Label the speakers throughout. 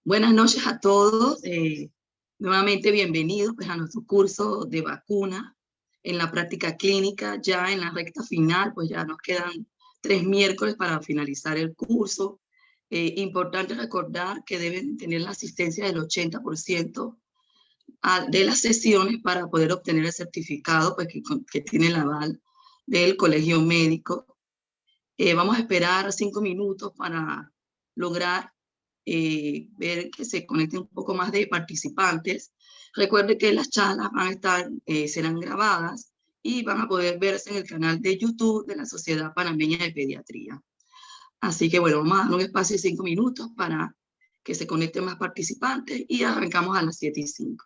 Speaker 1: Buenas noches a todos. Nuevamente bienvenidos pues, a nuestro curso de vacuna en la práctica clínica. Ya en la recta final, pues ya nos quedan 3 miércoles para finalizar el curso. Importante recordar que deben tener la asistencia del 80% de las sesiones para poder obtener el certificado pues, que tiene el aval del colegio médico. Vamos a esperar 5 minutos para lograr ver que se conecten un poco más de participantes. Recuerde que las charlas van a estar, serán grabadas y van a poder verse en el canal de YouTube de la Sociedad Panameña de Pediatría. Así que bueno, vamos a dar un espacio de 5 minutos para que se conecten más participantes y arrancamos a las 7:05.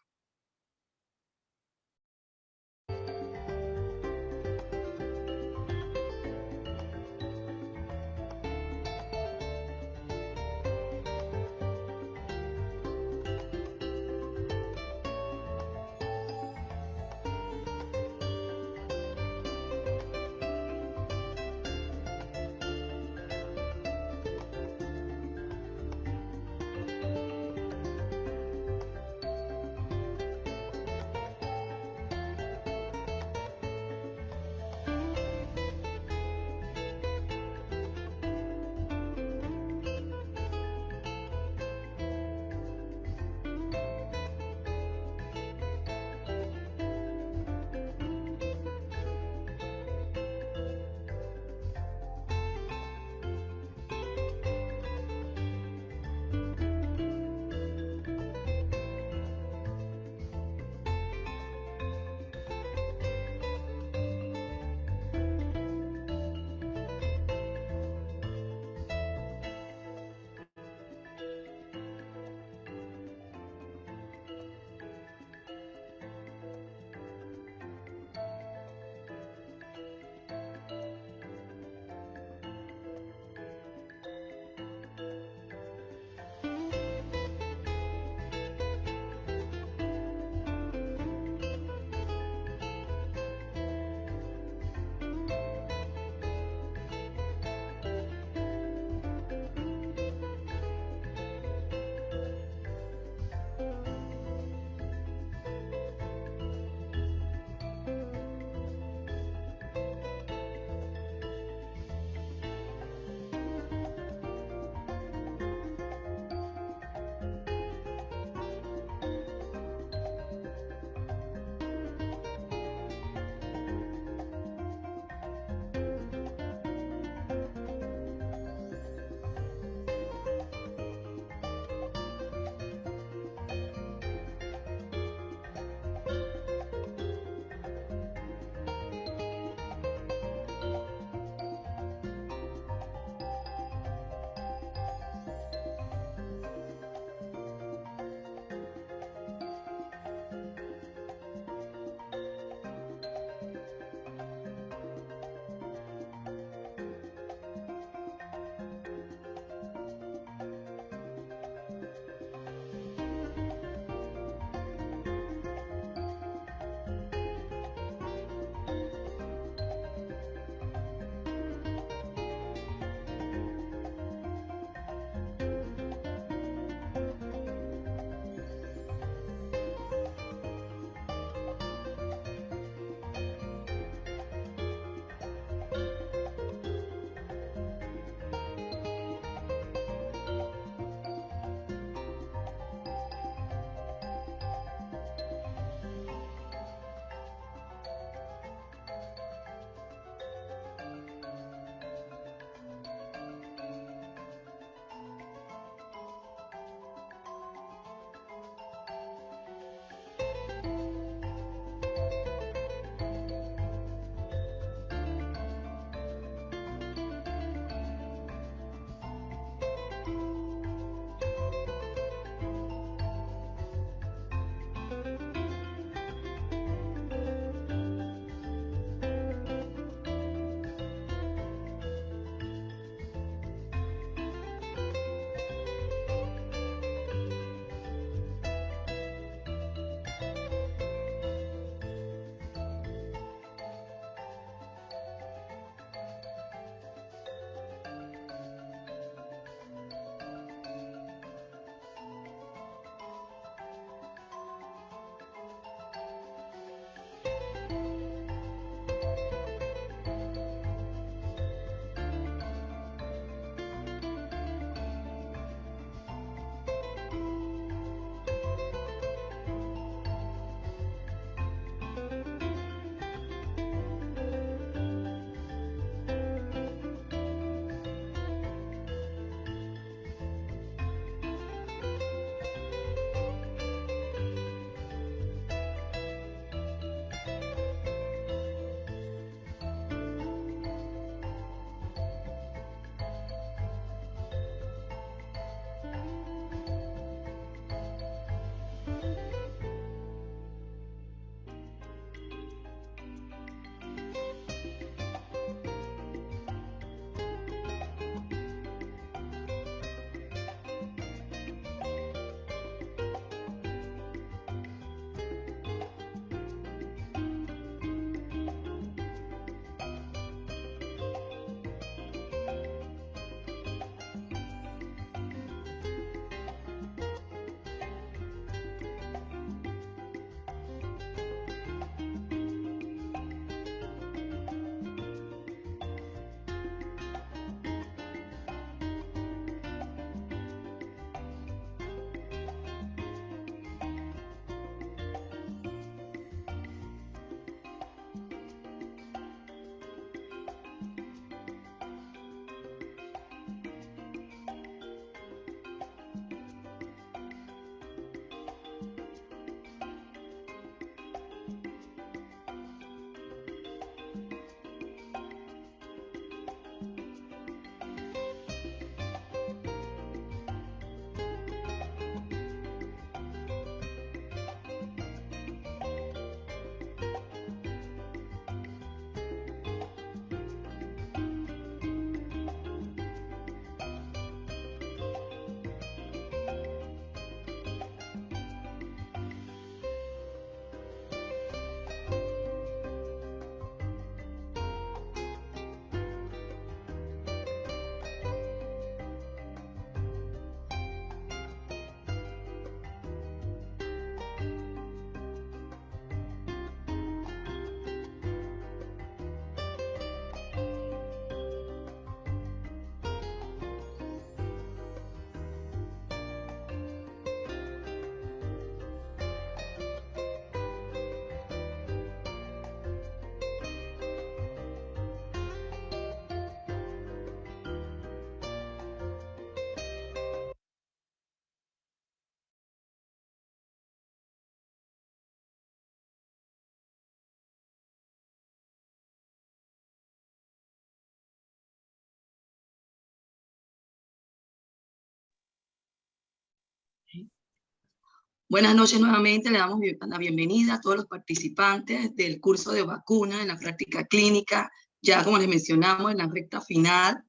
Speaker 1: Buenas noches nuevamente, le damos la bienvenida a todos los participantes del curso de vacuna en la práctica clínica. Ya como les mencionamos en la recta final,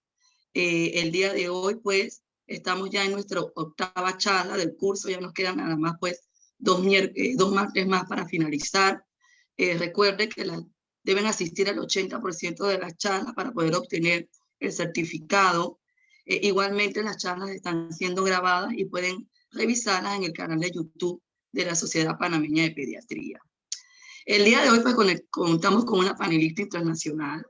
Speaker 1: el día de hoy pues estamos ya en nuestra octava charla del curso, ya nos quedan nada más pues dos martes más para finalizar. Recuerde que deben asistir al 80% de las charlas para poder obtener el certificado. Igualmente las charlas están siendo grabadas y pueden revisarlas en el canal de YouTube de la Sociedad Panameña de Pediatría. El día de hoy pues contamos con una panelista internacional,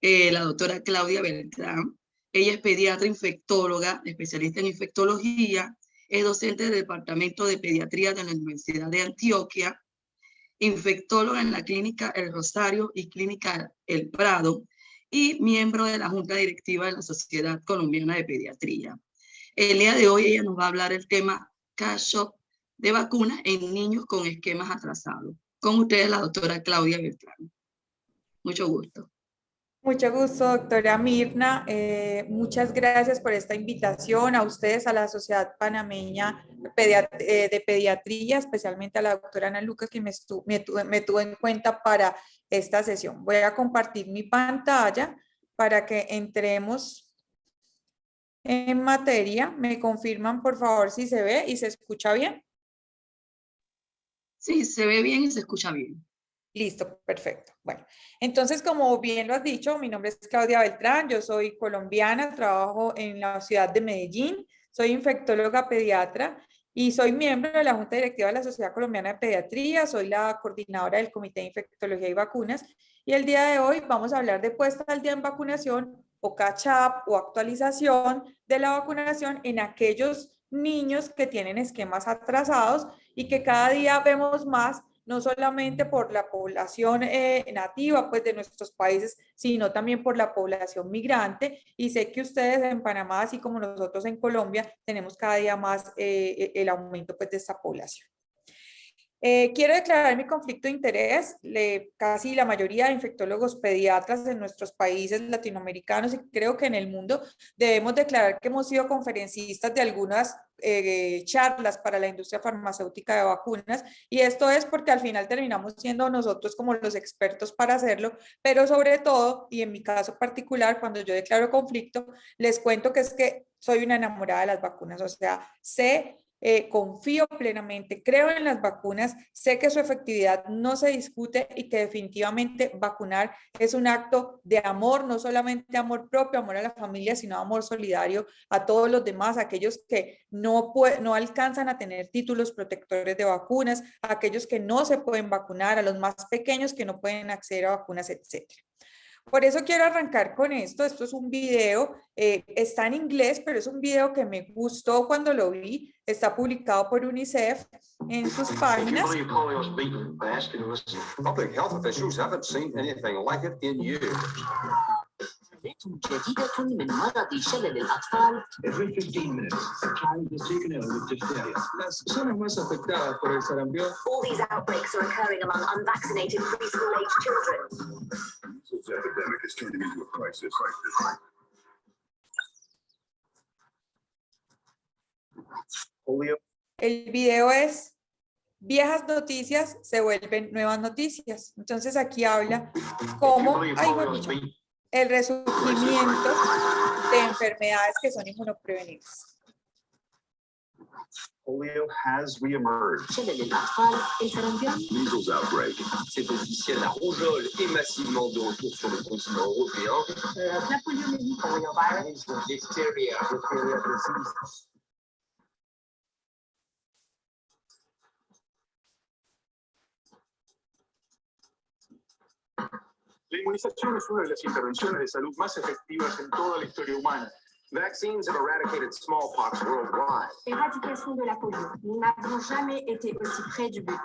Speaker 1: la doctora Claudia Beltrán. Ella es pediatra infectóloga, especialista en infectología, es docente del Departamento de Pediatría de la Universidad de Antioquia, infectóloga en la Clínica El Rosario y Clínica El Prado, y miembro de la Junta Directiva de la Sociedad Colombiana de Pediatría. El día de hoy ella nos va a hablar el tema cash-shop de vacunas en niños con esquemas atrasados. Con ustedes la doctora Claudia Beltrán. Mucho gusto.
Speaker 2: Mucho gusto, doctora Mirna. Muchas gracias por esta invitación a ustedes, a la Sociedad Panameña de Pediatría, especialmente a la doctora Ana Lucas, que me tuvo en cuenta para esta sesión. Voy a compartir mi pantalla para que entremos en materia. ¿Me confirman, por favor, si se ve y se escucha bien?
Speaker 1: Sí, se ve bien y se escucha bien.
Speaker 2: Listo, perfecto. Bueno, entonces, como bien lo has dicho, mi nombre es Claudia Beltrán, yo soy colombiana, trabajo en la ciudad de Medellín, soy infectóloga pediatra y soy miembro de la Junta Directiva de la Sociedad Colombiana de Pediatría, soy la coordinadora del Comité de Infectología y Vacunas y el día de hoy vamos a hablar de puesta al día en vacunación o catch-up o actualización de la vacunación en aquellos niños que tienen esquemas atrasados y que cada día vemos más no solamente por la población nativa pues, de nuestros países, sino también por la población migrante. Y sé que ustedes en Panamá, así como nosotros en Colombia, tenemos cada día más el aumento pues, de esta población. Quiero declarar mi conflicto de interés. Casi la mayoría de infectólogos pediatras en nuestros países latinoamericanos y creo que en el mundo debemos declarar que hemos sido conferencistas de algunas charlas para la industria farmacéutica de vacunas y esto es porque al final terminamos siendo nosotros como los expertos para hacerlo, pero sobre todo, y en mi caso particular, cuando yo declaro conflicto, les cuento que es que soy una enamorada de las vacunas, o sea, confío plenamente, creo en las vacunas, sé que su efectividad no se discute y que definitivamente vacunar es un acto de amor, no solamente amor propio, amor a la familia, sino amor solidario a todos los demás, aquellos que no alcanzan a tener títulos protectores de vacunas, a aquellos que no se pueden vacunar, a los más pequeños que no pueden acceder a vacunas, etcétera. Por eso quiero arrancar con esto. Esto es un video, está en inglés, pero es un video que me gustó cuando lo vi. Está publicado por UNICEF en sus páginas.
Speaker 3: Public health officials haven't seen anything like it in years.
Speaker 4: جديدة من مرض شلل الأطفال.
Speaker 5: Every 15 minutes, a child is taken ill with diphtheria. Las personas más afectadas por el sarampión.
Speaker 4: All these outbreaks are occurring among unvaccinated preschool-age children.
Speaker 3: This epidemic is turning into a crisis. Polio.
Speaker 2: El video es viejas noticias se vuelven nuevas noticias. Entonces aquí habla cómo el resurgimiento de enfermedades que son inmunoprevenibles.
Speaker 3: Polio has reemerged.
Speaker 4: شلل الأطفال السرطان.
Speaker 3: Measles outbreak.
Speaker 6: C'est officiel, la rougeole est massivement de retour sur le continent européen.
Speaker 4: La poliomyélite, poliovirus.
Speaker 6: Diphtheria, diphtheria disease.
Speaker 5: La inmunización es una de las intervenciones de salud más efectivas en toda la historia humana.
Speaker 3: Vaccines have eradicated smallpox worldwide.
Speaker 4: Éradication de la polio. Nous n'avons jamais été aussi près du but.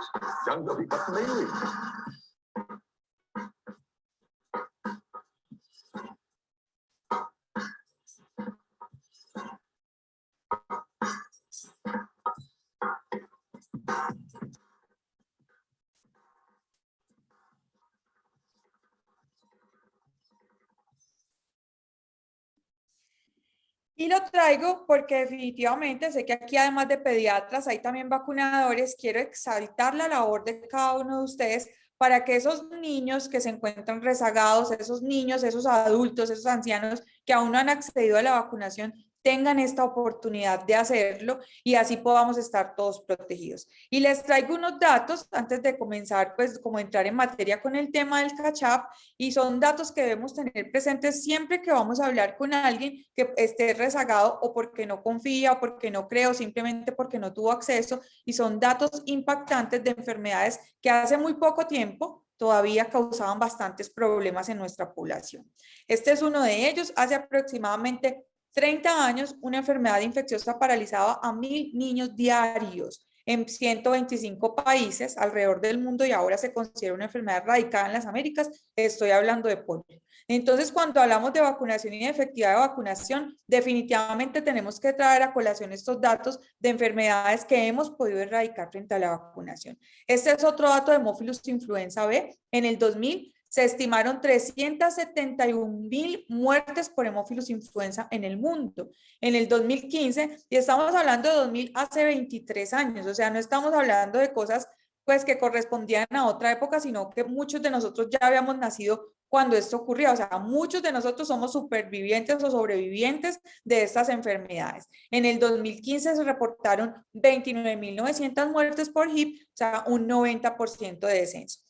Speaker 2: Y lo traigo porque definitivamente sé que aquí, además de pediatras, hay también vacunadores. Quiero exaltar la labor de cada uno de ustedes para que esos niños que se encuentran rezagados, esos niños, esos adultos, esos ancianos que aún no han accedido a la vacunación, tengan esta oportunidad de hacerlo y así podamos estar todos protegidos. Y les traigo unos datos antes de comenzar, pues como entrar en materia con el tema del catch-up, y son datos que debemos tener presentes siempre que vamos a hablar con alguien que esté rezagado o porque no confía o porque no cree o simplemente porque no tuvo acceso, y son datos impactantes de enfermedades que hace muy poco tiempo todavía causaban bastantes problemas en nuestra población. Este es uno de ellos. Hace aproximadamente 30 años, una enfermedad infecciosa paralizaba a 1.000 niños diarios en 125 países alrededor del mundo y ahora se considera una enfermedad erradicada en las Américas. Estoy hablando de polio. Entonces, cuando hablamos de vacunación y de efectividad de vacunación, definitivamente tenemos que traer a colación estos datos de enfermedades que hemos podido erradicar frente a la vacunación. Este es otro dato de Haemophilus influenza B. En el 2000 se estimaron 371.000 muertes por Haemophilus influenza en el mundo. En el 2015, y estamos hablando de 2000 hace 23 años, o sea, no estamos hablando de cosas pues que correspondían a otra época, sino que muchos de nosotros ya habíamos nacido cuando esto ocurría. O sea, muchos de nosotros somos supervivientes o sobrevivientes de estas enfermedades. En el 2015 se reportaron 29.900 muertes por HIV, o sea, un 90% de descenso.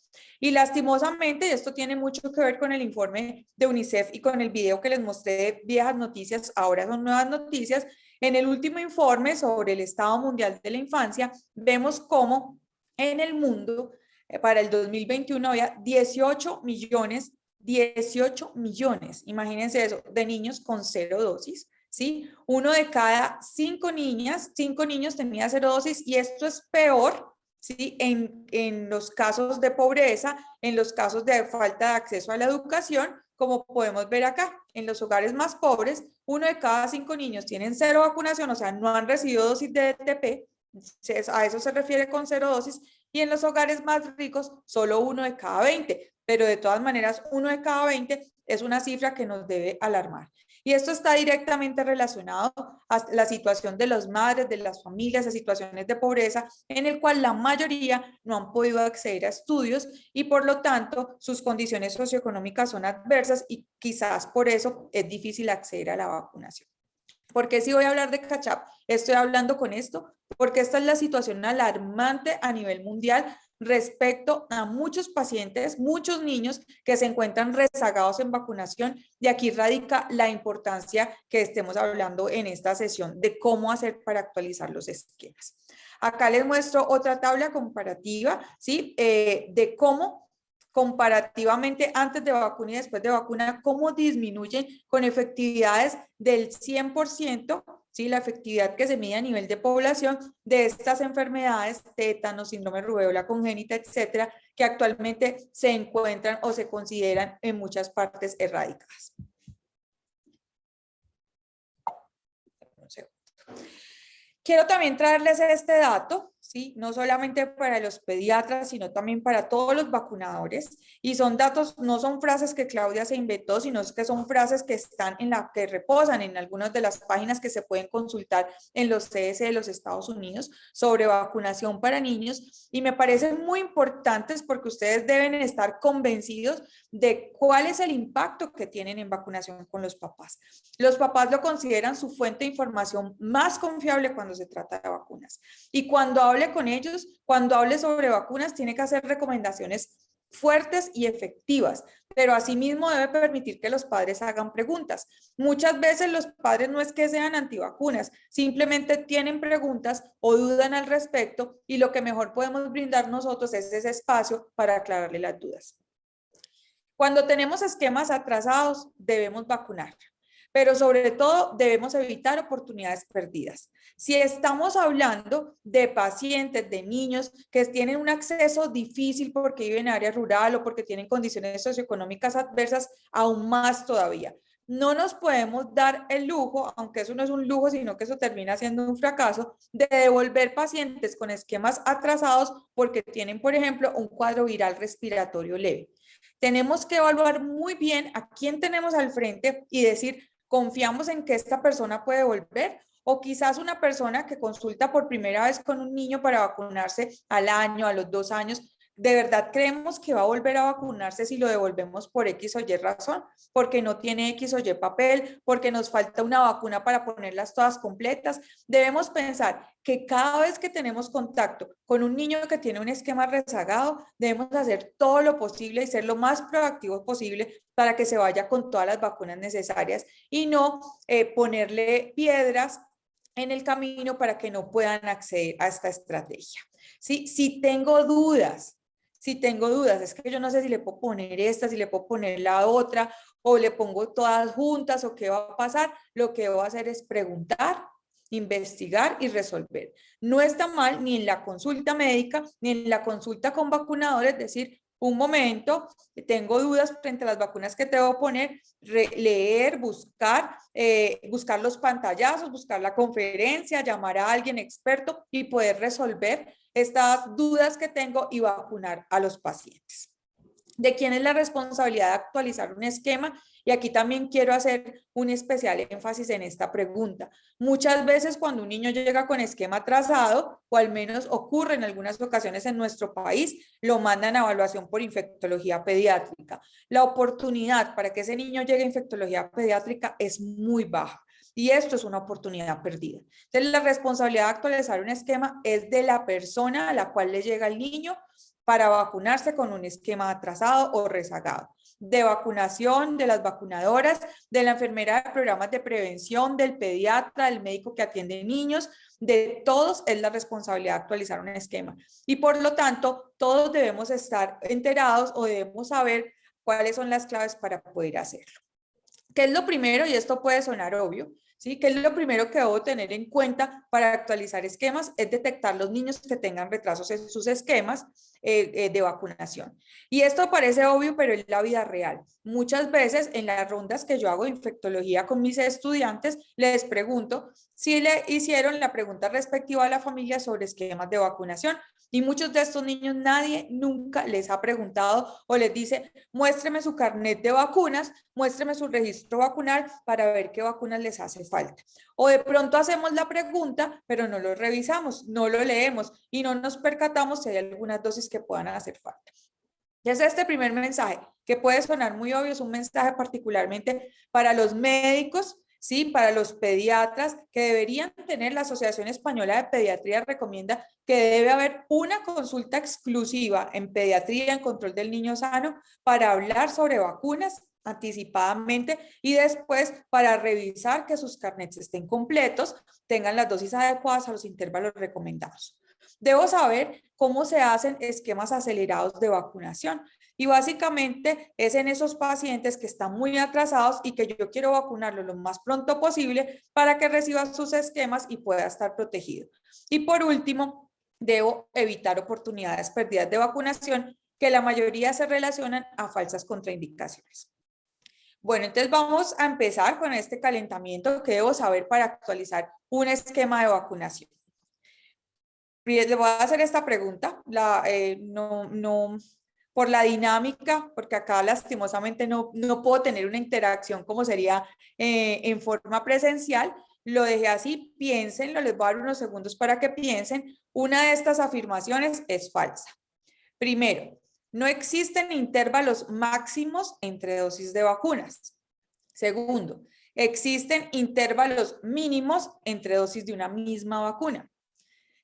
Speaker 2: Y lastimosamente, y esto tiene mucho que ver con el informe de UNICEF y con el video que les mostré de viejas noticias, ahora son nuevas noticias. En el último informe sobre el Estado Mundial de la Infancia, vemos cómo en el mundo para el 2021 había 18 millones, imagínense eso, de niños con 0 dosis. ¿Sí? 1 de cada 5 niñas, 5 niños tenía 0 dosis, y esto es peor, ¿sí? En los casos de pobreza, en los casos de falta de acceso a la educación, como podemos ver acá. En los hogares más pobres, 1 de cada 5 niños tienen 0 vacunación, o sea, no han recibido dosis de DTP, a eso se refiere con 0 dosis, y en los hogares más ricos, solo 1 de cada 20, pero de todas maneras, 1 de cada 20 es una cifra que nos debe alarmar. Y esto está directamente relacionado a la situación de las madres, de las familias, a situaciones de pobreza, en el cual la mayoría no han podido acceder a estudios y por lo tanto sus condiciones socioeconómicas son adversas y quizás por eso es difícil acceder a la vacunación. ¿Por qué si voy a hablar de catch-up? Estoy hablando con esto porque esta es la situación alarmante a nivel mundial respecto a muchos pacientes, muchos niños que se encuentran rezagados en vacunación, y aquí radica la importancia que estemos hablando en esta sesión de cómo hacer para actualizar los esquemas. Acá les muestro otra tabla comparativa, ¿sí? De cómo comparativamente antes de vacuna y después de vacuna, cómo disminuyen con efectividades del 100%, ¿sí? La efectividad que se mide a nivel de población de estas enfermedades, tétano, síndrome de rubéola congénita, etcétera, que actualmente se encuentran o se consideran en muchas partes erradicadas. Quiero también traerles este dato, ¿sí? No solamente para los pediatras, sino también para todos los vacunadores. Y son datos, no son frases que Claudia se inventó, sino que son frases que están que reposan en algunas de las páginas que se pueden consultar en los CS de los Estados Unidos sobre vacunación para niños. Y me parecen muy importantes porque ustedes deben estar convencidos de cuál es el impacto que tienen en vacunación con los papás. Los papás lo consideran su fuente de información más confiable cuando se trata de vacunas. Y cuando hable con ellos, cuando hable sobre vacunas, tiene que hacer recomendaciones fuertes y efectivas, pero asimismo debe permitir que los padres hagan preguntas. Muchas veces los padres no es que sean antivacunas, simplemente tienen preguntas o dudan al respecto, y lo que mejor podemos brindar nosotros es ese espacio para aclararle las dudas. Cuando tenemos esquemas atrasados, debemos vacunar, pero sobre todo debemos evitar oportunidades perdidas. Si estamos hablando de pacientes, de niños que tienen un acceso difícil porque viven en área rural o porque tienen condiciones socioeconómicas adversas, aún más todavía. No nos podemos dar el lujo, aunque eso no es un lujo, sino que eso termina siendo un fracaso, de devolver pacientes con esquemas atrasados porque tienen, por ejemplo, un cuadro viral respiratorio leve. Tenemos que evaluar muy bien a quién tenemos al frente y decir ¿Confiamos en que esta persona puede volver? O quizás una persona que consulta por primera vez con un niño para vacunarse al año, a los 2 años, ¿de verdad creemos que va a volver a vacunarse si lo devolvemos por X o Y razón? Porque no tiene X o Y papel, porque nos falta una vacuna para ponerlas todas completas. Debemos pensar que cada vez que tenemos contacto con un niño que tiene un esquema rezagado, debemos hacer todo lo posible y ser lo más proactivos posible para que se vaya con todas las vacunas necesarias y no ponerle piedras en el camino para que no puedan acceder a esta estrategia. ¿Sí? Si tengo dudas, es que yo no sé si le puedo poner esta, si le puedo poner la otra, o le pongo todas juntas, o qué va a pasar, lo que voy a hacer es preguntar, investigar y resolver. No está mal ni en la consulta médica, ni en la consulta con vacunadores decir, un momento, tengo dudas frente a las vacunas que te voy a poner, leer, buscar los pantallazos, buscar la conferencia, llamar a alguien experto y poder resolver estas dudas que tengo y vacunar a los pacientes. ¿De quién es la responsabilidad de actualizar un esquema? Y aquí también quiero hacer un especial énfasis en esta pregunta. Muchas veces cuando un niño llega con esquema atrasado, o al menos ocurre en algunas ocasiones en nuestro país, lo mandan a evaluación por infectología pediátrica. La oportunidad para que ese niño llegue a infectología pediátrica es muy baja. Y esto es una oportunidad perdida. Entonces, la responsabilidad de actualizar un esquema es de la persona a la cual le llega el niño para vacunarse con un esquema atrasado o rezagado. De vacunación, de las vacunadoras, de la enfermera de programas de prevención, del pediatra, del médico que atiende niños, de todos es la responsabilidad de actualizar un esquema. Y por lo tanto, todos debemos estar enterados o debemos saber cuáles son las claves para poder hacerlo. ¿Qué es lo primero? Y esto puede sonar obvio, ¿sí? ¿Qué es lo primero que debo tener en cuenta para actualizar esquemas? Es detectar los niños que tengan retrasos en sus esquemas de vacunación. Y esto parece obvio, pero es la vida real. Muchas veces en las rondas que yo hago de infectología con mis estudiantes, les pregunto si le hicieron la pregunta respectiva a la familia sobre esquemas de vacunación. Y muchos de estos niños nadie nunca les ha preguntado o les dice, muéstreme su carnet de vacunas, muéstreme su registro vacunal para ver qué vacunas les hace falta. O de pronto hacemos la pregunta, pero no lo revisamos, no lo leemos y no nos percatamos si hay algunas dosis que puedan hacer falta. Es este primer mensaje, que puede sonar muy obvio, es un mensaje particularmente para los médicos, ¿sí? Para los pediatras que deberían tener. La Asociación Española de Pediatría recomienda que debe haber una consulta exclusiva en pediatría, en control del niño sano, para hablar sobre vacunas anticipadamente y después para revisar que sus carnets estén completos, tengan las dosis adecuadas a los intervalos recomendados. Debo saber cómo se hacen esquemas acelerados de vacunación. Y básicamente es en esos pacientes que están muy atrasados y que yo quiero vacunarlo lo más pronto posible para que reciba sus esquemas y pueda estar protegido. Y por último, debo evitar oportunidades perdidas de vacunación que la mayoría se relacionan a falsas contraindicaciones. Bueno, entonces vamos a empezar con este calentamiento que debo saber para actualizar un esquema de vacunación. Le voy a hacer esta pregunta, por la dinámica, porque acá lastimosamente no puedo tener una interacción como sería en forma presencial. Lo dejé así, piénsenlo, les voy a dar unos segundos para que piensen. Una de estas afirmaciones es falsa. Primero, no existen intervalos máximos entre dosis de vacunas. Segundo, existen intervalos mínimos entre dosis de una misma vacuna.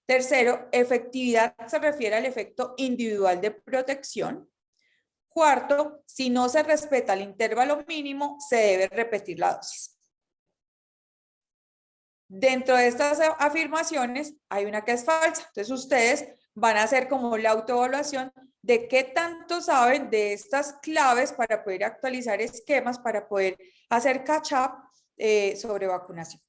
Speaker 2: Tercero, efectividad se refiere al efecto individual de protección. Cuarto, si no se respeta el intervalo mínimo, se debe repetir la dosis. Dentro de estas afirmaciones hay una que es falsa. Entonces ustedes van a hacer como la autoevaluación de qué tanto saben de estas claves para poder actualizar esquemas, para poder hacer catch-up sobre vacunación.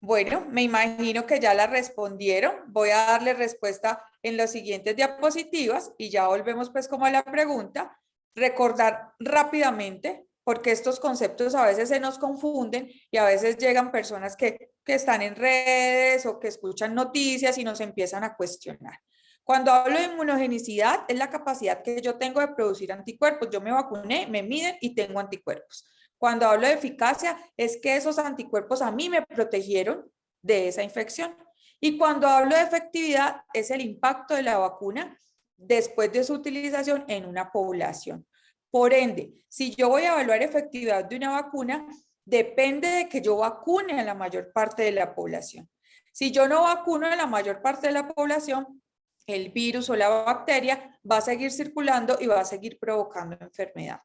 Speaker 2: Bueno, me imagino que ya la respondieron. Voy a darle respuesta en las siguientes diapositivas y ya volvemos pues como a la pregunta. Recordar rápidamente, porque estos conceptos a veces se nos confunden y a veces llegan personas que están en redes o que escuchan noticias y nos empiezan a cuestionar. Cuando hablo de inmunogenicidad, es la capacidad que yo tengo de producir anticuerpos. Yo me vacuné, me miden y tengo anticuerpos. Cuando hablo de eficacia, es que esos anticuerpos a mí me protegieron de esa infección. Y cuando hablo de efectividad, es el impacto de la vacuna después de su utilización en una población. Por ende, si yo voy a evaluar efectividad de una vacuna, depende de que yo vacune a la mayor parte de la población. Si yo no vacuno a la mayor parte de la población, el virus o la bacteria va a seguir circulando y va a seguir provocando enfermedad.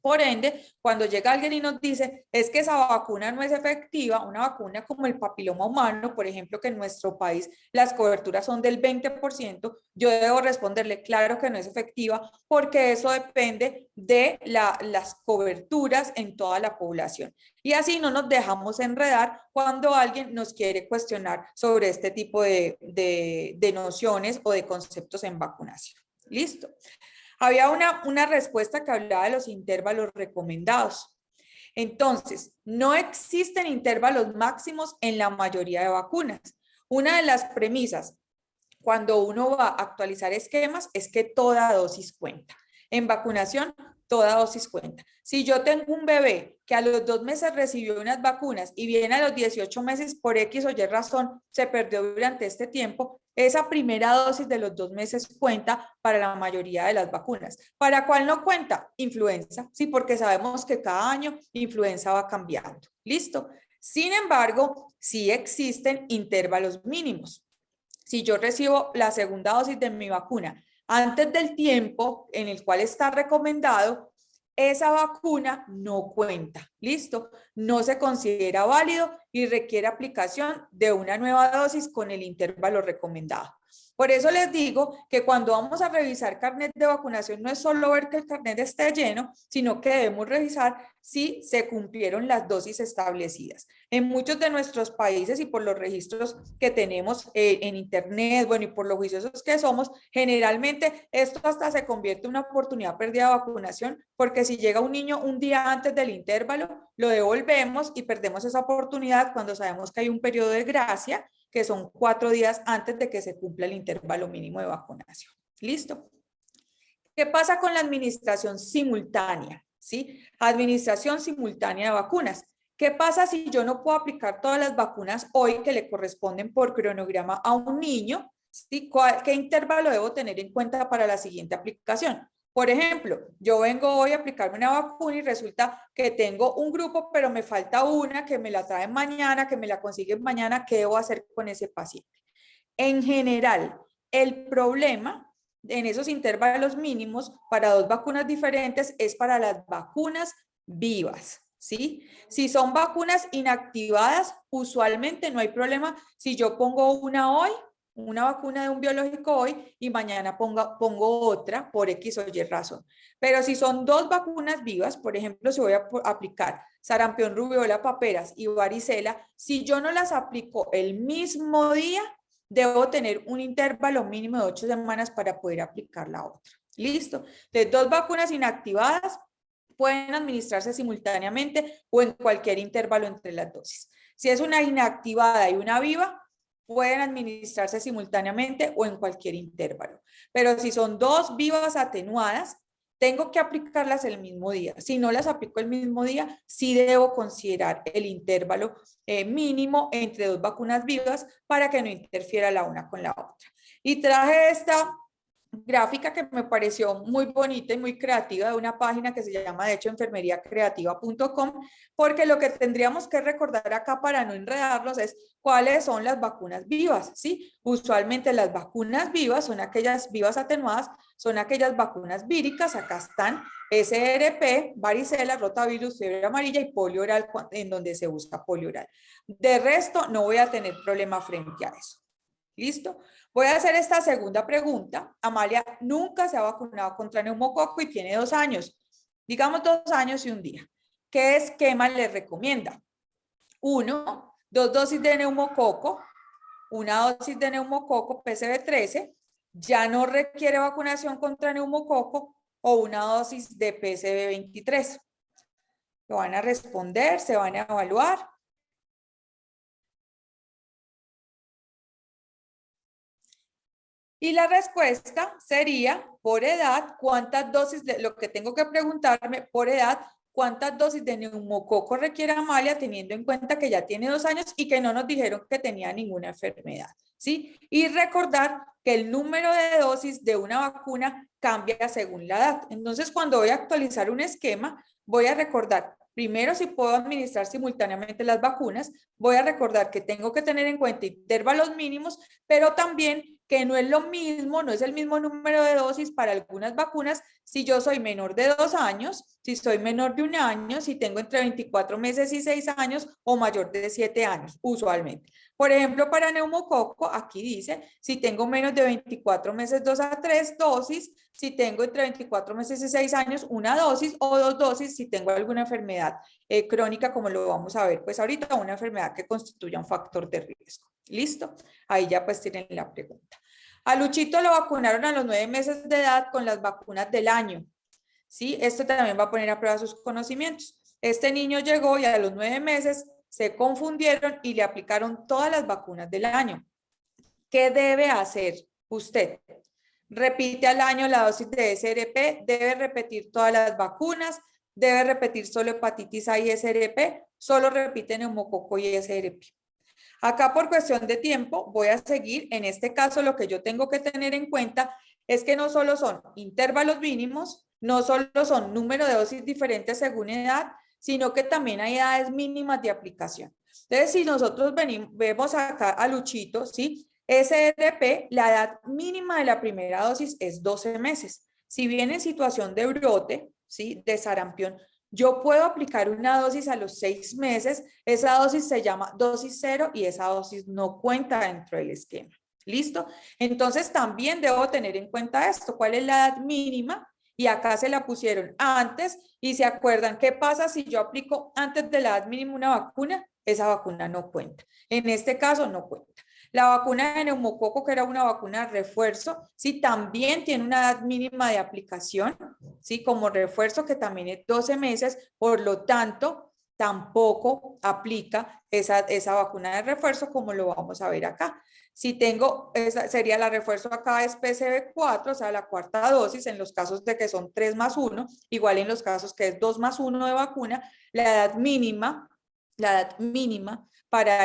Speaker 2: Por ende, cuando llega alguien y nos dice, es que esa vacuna no es efectiva, una vacuna como el papiloma humano, por ejemplo, que en nuestro país las coberturas son del 20%, yo debo responderle, claro que no es efectiva, porque eso depende de las coberturas en toda la población. Y así no nos dejamos enredar cuando alguien nos quiere cuestionar sobre este tipo de nociones o de conceptos en vacunación. ¿Listo? Había una respuesta que hablaba de los intervalos recomendados. Entonces, no existen intervalos máximos en la mayoría de vacunas. Una de las premisas cuando uno va a actualizar esquemas es que toda dosis cuenta. En vacunación, toda dosis cuenta. Si yo tengo un bebé que a los 2 meses recibió unas vacunas y viene a los 18 meses por X o Y razón, se perdió durante este tiempo, esa primera dosis de los 2 meses cuenta para la mayoría de las vacunas. ¿Para cuál no cuenta? Influenza, sí, porque sabemos que cada año influenza va cambiando. ¿Listo? Sin embargo, sí existen intervalos mínimos. Si yo recibo la segunda dosis de mi vacuna antes del tiempo en el cual está recomendado, esa vacuna no cuenta, ¿listo? No se considera válido y requiere aplicación de una nueva dosis con el intervalo recomendado. Por eso les digo que cuando vamos a revisar carnet de vacunación no es solo ver que el carnet esté lleno, sino que debemos revisar si se cumplieron las dosis establecidas. En muchos de nuestros países y por los registros que tenemos en internet, bueno, y por los juiciosos que somos, generalmente esto hasta se convierte en una oportunidad perdida de vacunación, porque si llega un niño un día antes del intervalo, lo devolvemos y perdemos esa oportunidad cuando sabemos que hay un periodo de gracia que son 4 días antes de que se cumpla el intervalo mínimo de vacunación. ¿Listo? ¿Qué pasa con la administración simultánea? ¿Sí? Administración simultánea de vacunas. ¿Qué pasa si yo no puedo aplicar todas las vacunas hoy que le corresponden por cronograma a un niño? ¿Sí? ¿Qué intervalo debo tener en cuenta para la siguiente aplicación? Por ejemplo, yo vengo hoy a aplicarme una vacuna y resulta que tengo un grupo, pero me falta una que me la traen mañana, que me la consiguen mañana. ¿Qué debo hacer con ese paciente? En general, el problema en esos intervalos mínimos para 2 vacunas diferentes es para las vacunas vivas, ¿sí? Si son vacunas inactivadas, usualmente no hay problema si yo pongo una hoy, una vacuna de un biológico hoy y mañana pongo otra por X o Y razón. Pero si son 2 vacunas vivas, por ejemplo, si voy a aplicar sarampión, rubiola, paperas y varicela, si yo no las aplico el mismo día, debo tener un intervalo mínimo de 8 semanas para poder aplicar la otra. ¿Listo? Entonces, 2 vacunas inactivadas pueden administrarse simultáneamente o en cualquier intervalo entre las dosis. Si es una inactivada y una viva, pueden administrarse simultáneamente o en cualquier intervalo. Pero si son 2 vivas atenuadas, tengo que aplicarlas el mismo día. Si no las aplico el mismo día, sí debo considerar el intervalo mínimo entre 2 vacunas vivas para que no interfiera la una con la otra. Y traje esta gráfica que me pareció muy bonita y muy creativa de una página que se llama de hecho enfermeriacreativa.com, porque lo que tendríamos que recordar acá para no enredarlos es cuáles son las vacunas vivas, ¿sí? Usualmente las vacunas vivas son aquellas vivas atenuadas, son aquellas vacunas víricas, acá están SRP, varicela, rotavirus, fiebre amarilla y polio oral en donde se usa polio oral. De resto no voy a tener problema frente a eso. ¿Listo? Voy a hacer esta segunda pregunta. Amalia nunca se ha vacunado contra neumococo y tiene 2 años. Digamos 2 años y un día. ¿Qué esquema le recomienda? 1, 2 dosis de neumococo, 1 dosis de neumococo PCV13, ya no requiere vacunación contra neumococo o 1 dosis de PCV23. Lo van a responder, se van a evaluar. Y la respuesta sería, por edad, ¿cuántas dosis? Lo que tengo que preguntarme, por edad, cuántas dosis de neumococo requiere Amalia, teniendo en cuenta que ya tiene 2 años y que no nos dijeron que tenía ninguna enfermedad, ¿sí? Y recordar que el número de dosis de una vacuna cambia según la edad. Entonces, cuando voy a actualizar un esquema, voy a recordar primero si puedo administrar simultáneamente las vacunas, voy a recordar que tengo que tener en cuenta intervalos mínimos, pero también que no es lo mismo, no es el mismo número de dosis para algunas vacunas si yo soy menor de 2 años, si soy menor de 1 año, si tengo entre 24 meses y 6 años o mayor de 7 años, usualmente. Por ejemplo, para neumococo, aquí dice, si tengo menos de 24 meses, 2 a 3 dosis, si tengo entre 24 meses y 6 años, 1 dosis o 2 dosis, si tengo alguna enfermedad crónica, como lo vamos a ver, pues ahorita una enfermedad que constituya un factor de riesgo. ¿Listo? Ahí ya pues tienen la pregunta. A Luchito lo vacunaron a los 9 meses de edad con las vacunas del año. ¿Sí? Esto también va a poner a prueba sus conocimientos. Este niño llegó y a los 9 meses se confundieron y le aplicaron todas las vacunas del año. ¿Qué debe hacer usted? Repite al año la dosis de SRP, debe repetir todas las vacunas, debe repetir solo hepatitis A y SRP, solo repite neumococo y SRP. Acá por cuestión de tiempo voy a seguir. En este caso lo que yo tengo que tener en cuenta es que no solo son intervalos mínimos, no solo son número de dosis diferentes según edad, sino que también hay edades mínimas de aplicación. Entonces, si nosotros vemos acá a Luchito, ¿sí? SRP, la edad mínima de la primera dosis es 12 meses. Si viene en situación de brote, ¿sí? De sarampión, yo puedo aplicar una dosis a los 6 meses, esa dosis se llama dosis 0 y esa dosis no cuenta dentro del esquema. ¿Listo? Entonces también debo tener en cuenta esto, ¿cuál es la edad mínima? Y acá se la pusieron antes y se acuerdan qué pasa si yo aplico antes de la edad mínima una vacuna, esa vacuna no cuenta. En este caso no cuenta. La vacuna de neumococo, que era una vacuna de refuerzo, sí, también tiene una edad mínima de aplicación, sí, como refuerzo que también es 12 meses, por lo tanto, tampoco aplica esa vacuna de refuerzo como lo vamos a ver acá. Si tengo, esa sería la refuerzo acá es PCV4, o sea, la cuarta dosis, en los casos de que son 3 más 1, igual en los casos que es 2 más 1 de vacuna, la edad mínima para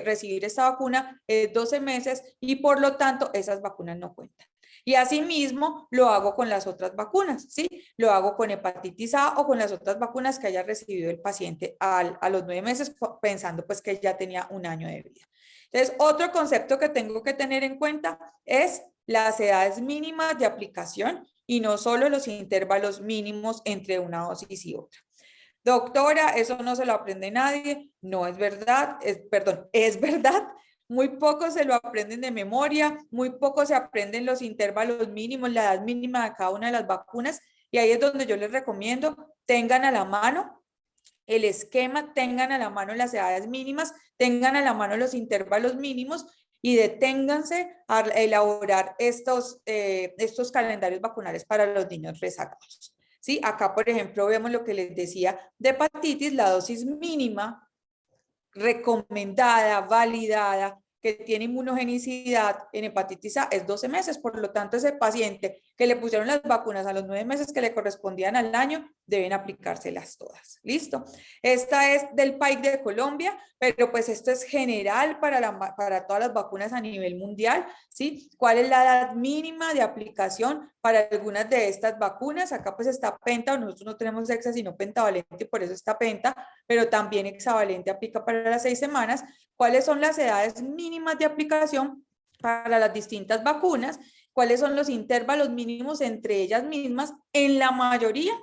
Speaker 2: recibir esta vacuna es 12 meses y por lo tanto esas vacunas no cuentan. Y asimismo lo hago con las otras vacunas, ¿sí? Lo hago con hepatitis A o con las otras vacunas que haya recibido el paciente a los 9 meses, pensando pues que ya tenía 1 año de vida. Entonces, otro concepto que tengo que tener en cuenta es las edades mínimas de aplicación y no solo los intervalos mínimos entre una dosis y otra. Doctora, eso no se lo aprende nadie. No es verdad, es verdad. Muy pocos se lo aprenden de memoria, muy pocos se aprenden los intervalos mínimos, la edad mínima de cada una de las vacunas, y ahí es donde yo les recomiendo, tengan a la mano el esquema, tengan a la mano las edades mínimas, tengan a la mano los intervalos mínimos y deténganse a elaborar estos calendarios vacunales para los niños rezagados. ¿Sí? Acá, por ejemplo, vemos lo que les decía de hepatitis, la dosis mínima recomendada, validada, que tiene inmunogenicidad en hepatitis A es 12 meses, por lo tanto ese paciente que le pusieron las vacunas a los 9 meses que le correspondían al año, deben aplicárselas todas. ¿Listo? Esta es del PAIC de Colombia, pero pues esto es general para todas las vacunas a nivel mundial, ¿sí? ¿Cuál es la edad mínima de aplicación para algunas de estas vacunas? Acá pues está penta, nosotros no tenemos hexa sino pentavalente, por eso está penta, pero también hexavalente aplica para las 6 semanas. ¿Cuáles son las edades mínimas de aplicación para las distintas vacunas? ¿Cuáles son los intervalos mínimos entre ellas mismas? En la mayoría,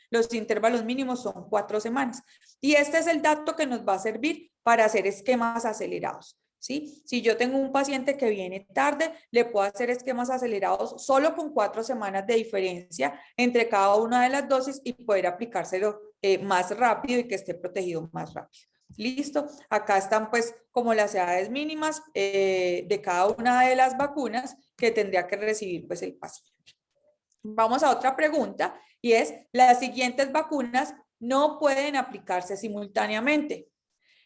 Speaker 2: los intervalos mínimos son 4 semanas. Y este es el dato que nos va a servir para hacer esquemas acelerados, ¿sí? Si yo tengo un paciente que viene tarde, le puedo hacer esquemas acelerados solo con 4 semanas de diferencia entre cada una de las dosis y poder aplicárselo más rápido y que esté protegido más rápido. Listo, acá están pues como las edades mínimas de cada una de las vacunas que tendría que recibir pues el paciente. Vamos a otra pregunta y es, las siguientes vacunas no pueden aplicarse simultáneamente.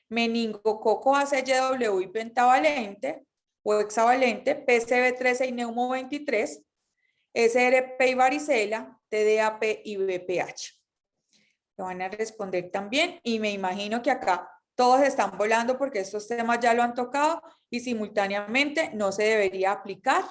Speaker 2: Meningococo ACWY y pentavalente o hexavalente, PCV13 y neumo 23, SRP y varicela, TDAP y VPH. Lo van a responder también y me imagino que acá todos están volando porque estos temas ya lo han tocado y simultáneamente no se debería aplicar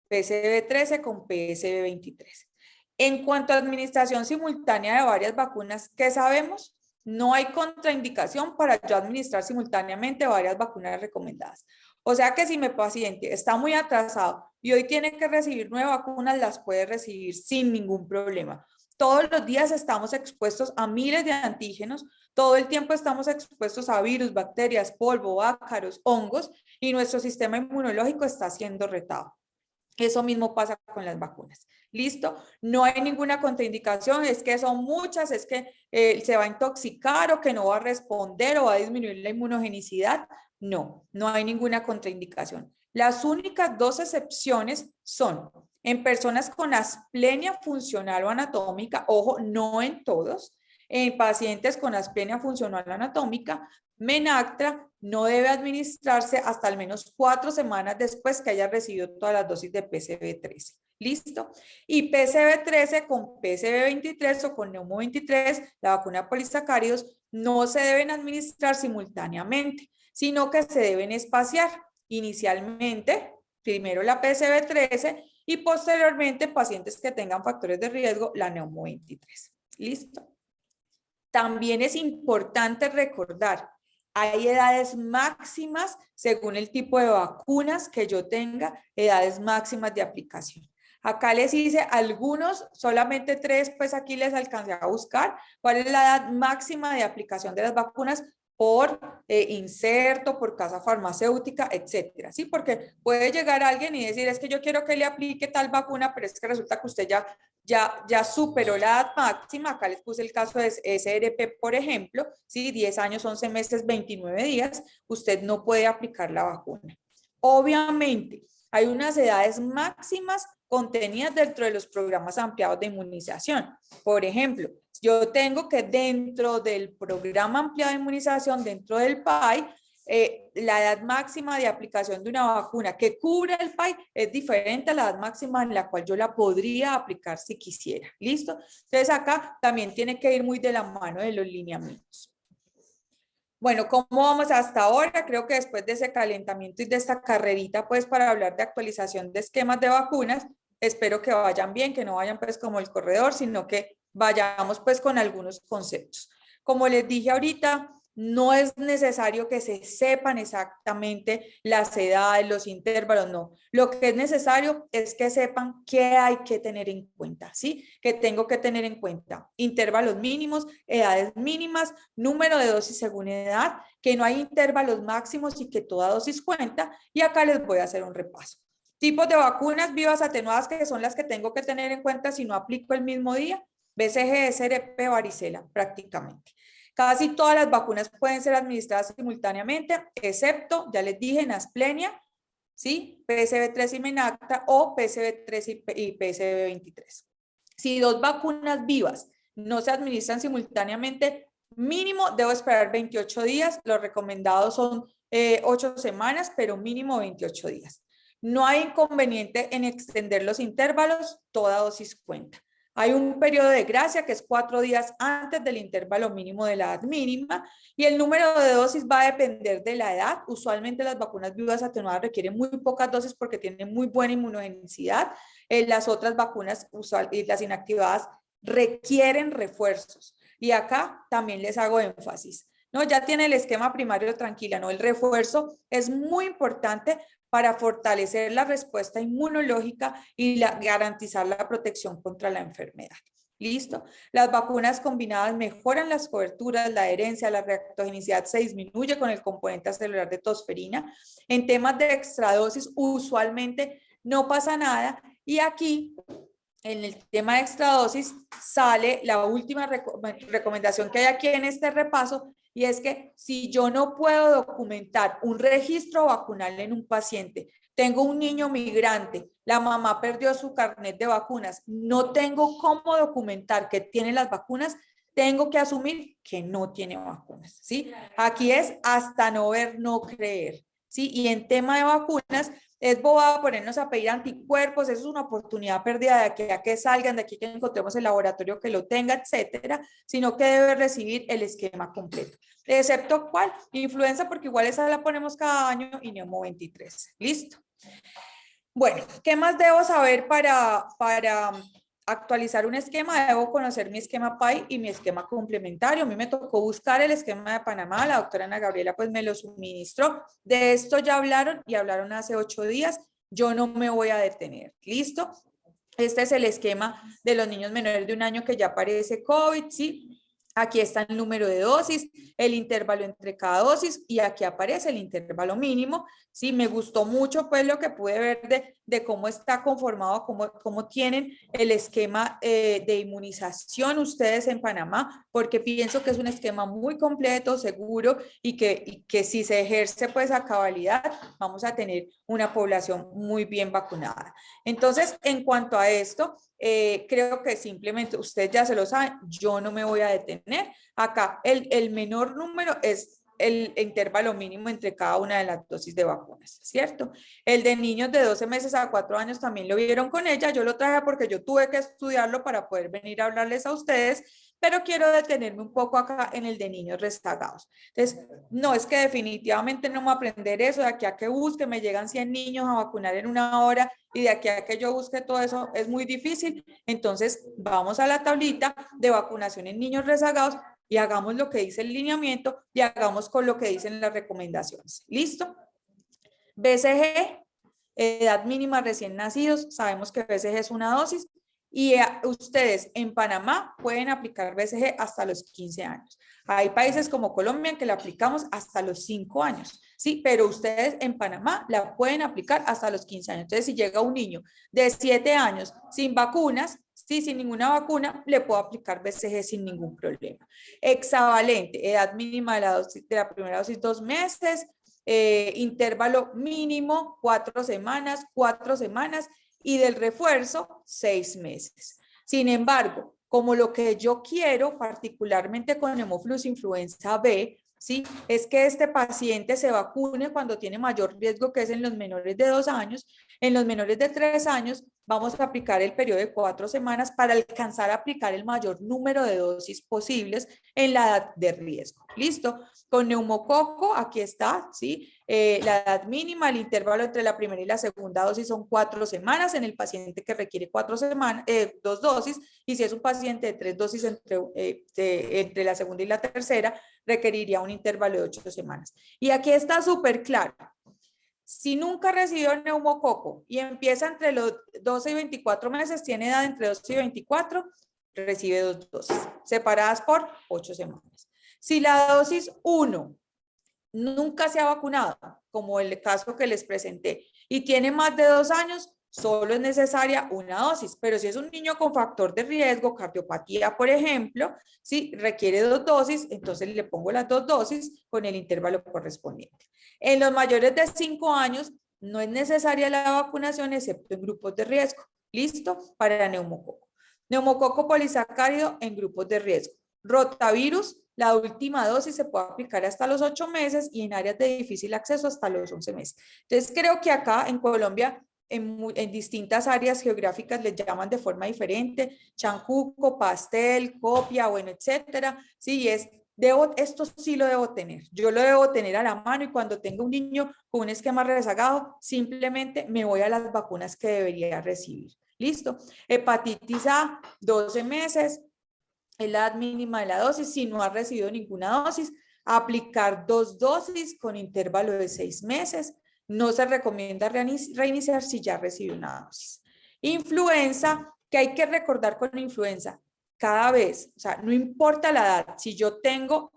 Speaker 2: PCV 13 con PCV 23. En cuanto a administración simultánea de varias vacunas, ¿qué sabemos? No hay contraindicación para yo administrar simultáneamente varias vacunas recomendadas. O sea que si mi paciente está muy atrasado y hoy tiene que recibir 9 vacunas, las puede recibir sin ningún problema. Todos los días estamos expuestos a miles de antígenos, todo el tiempo estamos expuestos a virus, bacterias, polvo, ácaros, hongos y nuestro sistema inmunológico está siendo retado. Eso mismo pasa con las vacunas. ¿Listo? No hay ninguna contraindicación, es que son muchas, es que se va a intoxicar o que no va a responder o va a disminuir la inmunogenicidad. No, no hay ninguna contraindicación. Las únicas 2 excepciones son en personas con asplenia funcional o anatómica, ojo, no en todos, en pacientes con asplenia funcional o anatómica, Menactra no debe administrarse hasta al menos 4 semanas después que haya recibido todas las dosis de PCV 13. ¿Listo? Y PCV 13 con PCV 23 o con Neumo 23, la vacuna de polisacáridos, no se deben administrar simultáneamente, sino que se deben espaciar. Inicialmente, primero la PCV 13 y posteriormente pacientes que tengan factores de riesgo, la Neumo 23. ¿Listo? También es importante recordar, hay edades máximas según el tipo de vacunas que yo tenga, edades máximas de aplicación. Acá les hice algunos, solamente 3, pues aquí les alcancé a buscar. ¿Cuál es la edad máxima de aplicación de las vacunas? Por inserto, por casa farmacéutica, etcétera, ¿sí? Porque puede llegar alguien y decir, es que yo quiero que le aplique tal vacuna, pero es que resulta que usted ya superó la edad máxima. Acá les puse el caso de SRP, por ejemplo, ¿sí? 10 años, 11 meses, 29 días, usted no puede aplicar la vacuna. Obviamente, hay unas edades máximas contenidas dentro de los programas ampliados de inmunización. Por ejemplo, yo tengo que dentro del programa ampliado de inmunización, dentro del PAI, la edad máxima de aplicación de una vacuna que cubre el PAI es diferente a la edad máxima en la cual yo la podría aplicar si quisiera. ¿Listo? Entonces acá también tiene que ir muy de la mano de los lineamientos. Bueno, ¿cómo vamos hasta ahora? Creo que después de ese calentamiento y de esta carrerita, pues para hablar de actualización de esquemas de vacunas, espero que vayan bien, que no vayan pues como el corredor, sino que vayamos pues con algunos conceptos. Como les dije ahorita, no es necesario que se sepan exactamente las edades, los intervalos, no. Lo que es necesario es que sepan qué hay que tener en cuenta, ¿sí? Que tengo que tener en cuenta intervalos mínimos, edades mínimas, número de dosis según edad, que no hay intervalos máximos y que toda dosis cuenta. Y acá les voy a hacer un repaso. Tipos de vacunas vivas atenuadas que son las que tengo que tener en cuenta si no aplico el mismo día. BCG, SRP, varicela, prácticamente. Casi todas las vacunas pueden ser administradas simultáneamente, excepto, ya les dije, en asplenia, ¿sí? PCV3 y Menacta o PCV3 y PCV23. Si 2 vacunas vivas no se administran simultáneamente, mínimo debo esperar 28 días. Los recomendados son 8 semanas, pero mínimo 28 días. No hay inconveniente en extender los intervalos, toda dosis cuenta. Hay un periodo de gracia que es 4 días antes del intervalo mínimo de la edad mínima y el número de dosis va a depender de la edad. Usualmente las vacunas vivas atenuadas requieren muy pocas dosis porque tienen muy buena inmunogenicidad. Las otras vacunas y las inactivadas requieren refuerzos. Y acá también les hago énfasis. No, ya tiene el esquema primario tranquila, ¿no? El refuerzo es muy importante para fortalecer la respuesta inmunológica y garantizar la protección contra la enfermedad. ¿Listo? Las vacunas combinadas mejoran las coberturas, la adherencia, la reactogenicidad se disminuye con el componente celular de tosferina. En temas de extradosis, usualmente no pasa nada. Y aquí, en el tema de extradosis, sale la última recomendación que hay aquí en este repaso, y es que si yo no puedo documentar un registro vacunal en un paciente, tengo un niño migrante, la mamá perdió su carnet de vacunas, no tengo cómo documentar que tiene las vacunas, tengo que asumir que no tiene vacunas, ¿sí? Aquí es hasta no ver, no creer, ¿sí? Y en tema de vacunas, Es bobada ponernos a pedir anticuerpos, eso es una oportunidad perdida de aquí a que salgan, de aquí a que encontremos el laboratorio que lo tenga, etcétera, sino que debe recibir el esquema completo. Excepto ¿cuál? Influenza, porque igual esa la ponemos cada año, y Neumo 23. ¿Listo? Bueno, ¿qué más debo saber para actualizar un esquema? Debo conocer mi esquema PAI y mi esquema complementario. A mí me tocó buscar el esquema de Panamá, la doctora Ana Gabriela pues me lo suministró. De esto ya hablaron y hablaron hace 8 días. Yo no me voy a detener. ¿Listo? Este es el esquema de los niños menores de 1 año que ya aparece COVID, ¿sí? Aquí está el número de dosis, el intervalo entre cada dosis y aquí aparece el intervalo mínimo. Sí, me gustó mucho pues lo que pude ver de cómo está conformado, cómo tienen el esquema de inmunización ustedes en Panamá, porque pienso que es un esquema muy completo, seguro y que si se ejerce pues a cabalidad, vamos a tener una población muy bien vacunada. Entonces, en cuanto a esto, creo que simplemente ustedes ya se lo saben, yo no me voy a detener. Acá el menor número es el intervalo mínimo entre cada una de las dosis de vacunas, ¿cierto? El de niños de 12 meses a 4 años también lo vieron con ella, yo lo traje porque yo tuve que estudiarlo para poder venir a hablarles a ustedes, pero quiero detenerme un poco acá en el de niños rezagados. Entonces, no, es que definitivamente no me voy a aprender eso, de aquí a que busque, me llegan 100 niños a vacunar en 1 hora, y de aquí a que yo busque todo eso es muy difícil. Entonces, vamos a la tablita de vacunación en niños rezagados y hagamos lo que dice el lineamiento y hagamos con lo que dicen las recomendaciones. ¿Listo? BCG, edad mínima recién nacidos, sabemos que BCG es 1 dosis y ustedes en Panamá pueden aplicar BCG hasta los 15 años. Hay países como Colombia en que la aplicamos hasta los 5 años, ¿sí? Pero ustedes en Panamá la pueden aplicar hasta los 15 años. Entonces, si llega un niño de 7 años sin vacunas, sí, sin ninguna vacuna, le puedo aplicar BCG sin ningún problema. Hexavalente, edad mínima de la primera dosis 2 meses, intervalo mínimo 4 semanas, 4 semanas, y del refuerzo 6 meses. Sin embargo, como lo que yo quiero, particularmente con hemoflus influenza B, ¿sí? Es que este paciente se vacune cuando tiene mayor riesgo, que es en los menores de 2 años. En los menores de 3 años vamos a aplicar el periodo de 4 semanas para alcanzar a aplicar el mayor número de dosis posibles en la edad de riesgo. ¿Listo? Con neumococo, aquí está, ¿sí? La edad mínima, el intervalo entre la primera y la segunda dosis son 4 semanas en el paciente que requiere 2 dosis, y si es un paciente de 3 dosis entre la segunda y la tercera, requeriría un intervalo de 8 semanas. Y aquí está súper claro. Si nunca recibió neumococo y empieza entre los 12 y 24 meses, tiene edad entre 12 y 24, recibe 2 dosis, separadas por 8 semanas. Si la dosis 1 nunca se ha vacunado, como el caso que les presenté, y tiene más de 2 años, solo es necesaria 1 dosis, pero si es un niño con factor de riesgo, cardiopatía, por ejemplo, si requiere 2 dosis, entonces le pongo las 2 dosis con el intervalo correspondiente. En los mayores de 5 años, no es necesaria la vacunación, excepto en grupos de riesgo. ¿Listo? Para neumococo. Neumococo polisacárido en grupos de riesgo. Rotavirus, la última dosis se puede aplicar hasta los 8 meses y en áreas de difícil acceso hasta los 11 meses. Entonces, creo que acá en Colombia, en distintas áreas geográficas les llaman de forma diferente, chancuco, pastel, copia, bueno, etcétera. Sí, esto sí lo debo tener. Yo lo debo tener a la mano, y cuando tenga un niño con un esquema rezagado, simplemente me voy a las vacunas que debería recibir. ¿Listo? Hepatitis A, 12 meses, es la edad mínima de la dosis. Si no ha recibido ninguna dosis, aplicar 2 dosis con intervalo de 6 meses. No se recomienda reiniciar si ya recibió una dosis. Influenza, que hay que recordar con influenza, cada vez, o sea, no importa la edad, si yo tengo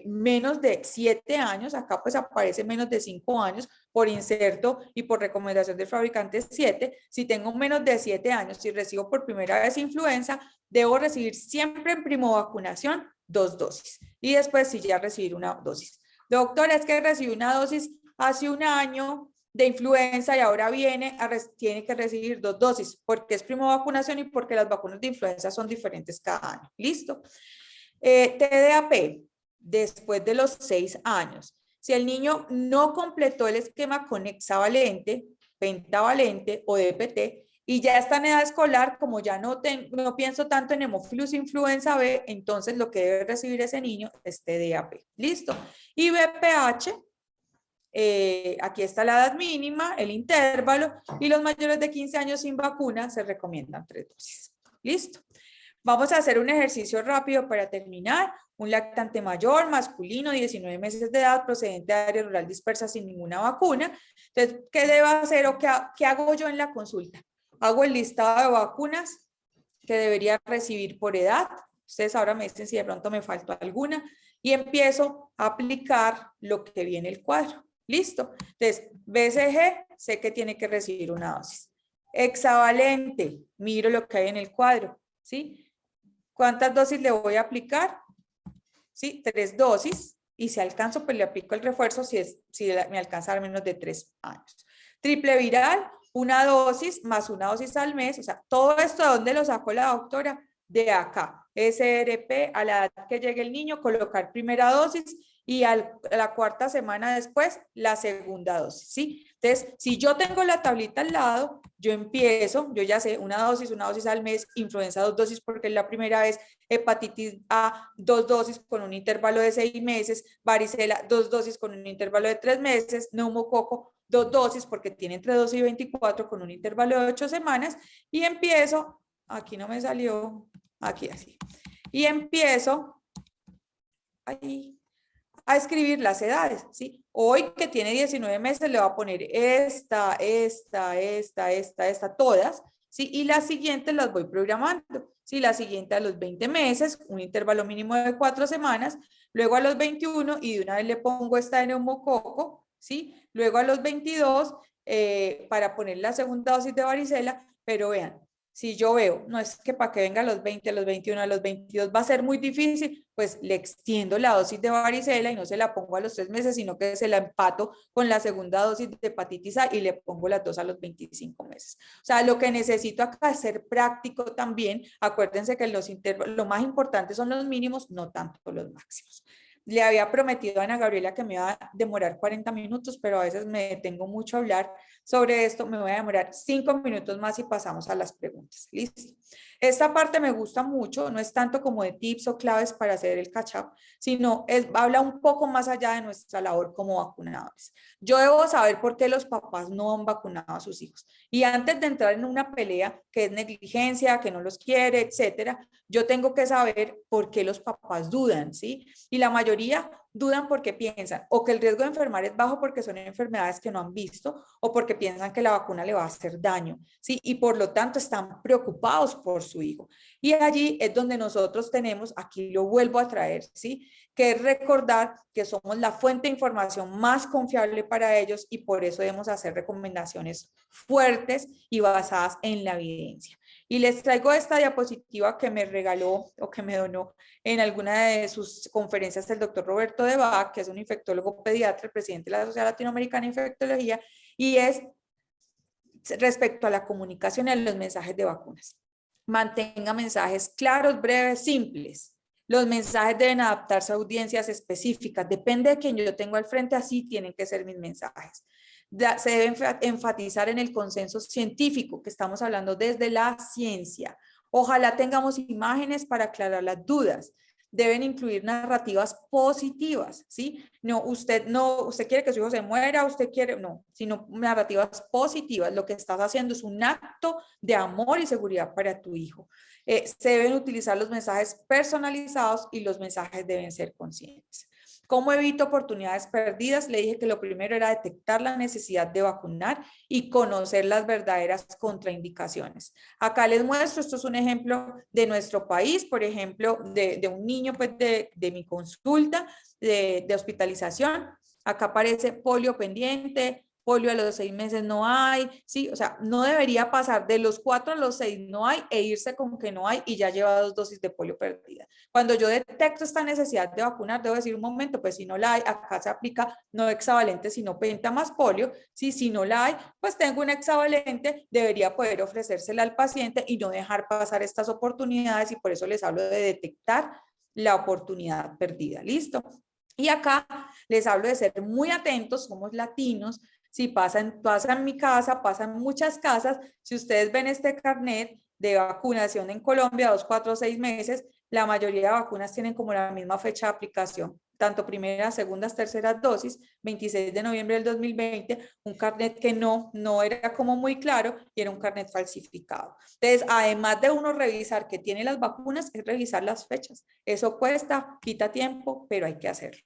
Speaker 2: menos de 7 años, acá pues aparece menos de 5 años por inserto y por recomendación del fabricante 7, si tengo menos de 7 años, si recibo por primera vez influenza, debo recibir siempre en primovacunación 2 dosis, y después si ya recibir una dosis. Doctora, es que recibí una dosis hace 1 año de influenza y ahora tiene que recibir 2 dosis, porque es primovacunación y porque las vacunas de influenza son diferentes cada año. ¿Listo? TDAP, después de los 6 años. Si el niño no completó el esquema con hexavalente, pentavalente o DPT, y ya está en edad escolar, como ya no pienso tanto en hemófilos influenza B, entonces lo que debe recibir ese niño es TDAP. ¿Listo? Y BPH, aquí está la edad mínima, el intervalo, y los mayores de 15 años sin vacuna se recomiendan 3 dosis. ¿Listo? Vamos a hacer un ejercicio rápido para terminar. Un lactante mayor, masculino, 19 meses de edad, procedente de área rural dispersa sin ninguna vacuna. Entonces, ¿qué debo hacer o qué hago yo en la consulta? Hago el listado de vacunas que debería recibir por edad. Ustedes ahora me dicen si de pronto me faltó alguna. Y empiezo a aplicar lo que viene el cuadro. ¿Listo? Entonces, BCG, sé que tiene que recibir una dosis. Hexavalente, miro lo que hay en el cuadro. ¿Sí? ¿Cuántas dosis le voy a aplicar? ¿Sí? 3 dosis. Y si alcanzo, pues le aplico el refuerzo si me alcanza al menos de 3 años. Triple viral, una dosis más una dosis al mes. O sea, todo esto, ¿de dónde lo sacó la doctora? De acá. SRP, a la edad que llegue el niño, colocar primera dosis y a la 4ª semana después, la segunda dosis, ¿sí? Entonces, si yo tengo la tablita al lado, yo empiezo, yo ya sé, una dosis al mes, influenza 2 dosis porque es la primera vez, hepatitis A 2 dosis con un intervalo de 6 meses, varicela 2 dosis con un intervalo de 3 meses, neumococo 2 dosis porque tiene entre 12 y 24 con un intervalo de 8 semanas y empiezo, aquí no me salió, aquí así, y empiezo ahí a escribir las edades, ¿sí? Hoy que tiene 19 meses le voy a poner esta, todas, ¿sí? Y las siguientes las voy programando, ¿sí? La siguiente a los 20 meses, un intervalo mínimo de 4 semanas, luego a los 21 y de una vez le pongo esta de neumococo, ¿sí? Luego a los 22 para poner la segunda dosis de varicela, pero vean, si yo veo, no es que para que venga a los 20, a los 21, a los 22 va a ser muy difícil, pues le extiendo la dosis de varicela y no se la pongo a los 3 meses, sino que se la empato con la segunda dosis de hepatitis A y le pongo las 2 a los 25 meses. O sea, lo que necesito acá es ser práctico también. Acuérdense que lo más importante son los mínimos, no tanto los máximos. Le había prometido a Ana Gabriela que me iba a demorar 40 minutos, pero a veces me detengo mucho a hablar sobre esto. Me voy a demorar 5 minutos más y pasamos a las preguntas. ¿Listo? Esta parte me gusta mucho, no es tanto como de tips o claves para hacer el catch-up, sino habla un poco más allá de nuestra labor como vacunadores. Yo debo saber por qué los papás no han vacunado a sus hijos. Y antes de entrar en una pelea que es negligencia, que no los quiere, etcétera, yo tengo que saber por qué los papás dudan, ¿sí? Y la mayoría dudan porque piensan o que el riesgo de enfermar es bajo porque son enfermedades que no han visto o porque piensan que la vacuna le va a hacer daño, ¿sí? Y por lo tanto están preocupados por su hijo. Y allí es donde nosotros tenemos, aquí lo vuelvo a traer, ¿sí? Que es recordar que somos la fuente de información más confiable para ellos y por eso debemos hacer recomendaciones fuertes y basadas en la evidencia. Y les traigo esta diapositiva que me regaló o que me donó en alguna de sus conferencias el doctor Roberto de Bach, que es un infectólogo pediatra, el presidente de la Sociedad Latinoamericana de Infectología, y es respecto a la comunicación y los mensajes de vacunas. Mantenga mensajes claros, breves, simples. Los mensajes deben adaptarse a audiencias específicas. Depende de quién yo tengo al frente, así tienen que ser mis mensajes. Se debe enfatizar en el consenso científico, que estamos hablando desde la ciencia. Ojalá tengamos imágenes para aclarar las dudas. Deben incluir narrativas positivas, ¿sí? Usted quiere que su hijo se muera, usted quiere, no, sino narrativas positivas. Lo que estás haciendo es un acto de amor y seguridad para tu hijo. Se deben utilizar los mensajes personalizados y los mensajes deben ser conscientes. ¿Cómo evito oportunidades perdidas? Le dije que lo primero era detectar la necesidad de vacunar y conocer las verdaderas contraindicaciones. Acá les muestro, esto es un ejemplo de nuestro país, por ejemplo, de un niño pues, de mi consulta de hospitalización. Acá aparece polio pendiente, polio a los 6 meses no hay, sí, o sea, no debería pasar de los 4 a los 6 no hay e irse con que no hay y ya lleva 2 dosis de polio perdida. Cuando yo detecto esta necesidad de vacunar, debo decir un momento, pues si no la hay, acá se aplica no hexavalente, sino penta más polio, sí, si no la hay, pues tengo un hexavalente, debería poder ofrecérsela al paciente y no dejar pasar estas oportunidades y por eso les hablo de detectar la oportunidad perdida, ¿listo? Y acá les hablo de ser muy atentos, somos latinos, Sí, pasa en mi casa, pasa en muchas casas. Si ustedes ven este carnet de vacunación en Colombia, 2, 4, 6 meses, la mayoría de vacunas tienen como la misma fecha de aplicación, tanto primeras, segundas, terceras dosis, 26 de noviembre del 2020, un carnet que no era como muy claro y era un carnet falsificado. Entonces, además de uno revisar que tiene las vacunas, es revisar las fechas. Eso cuesta, quita tiempo, pero hay que hacerlo.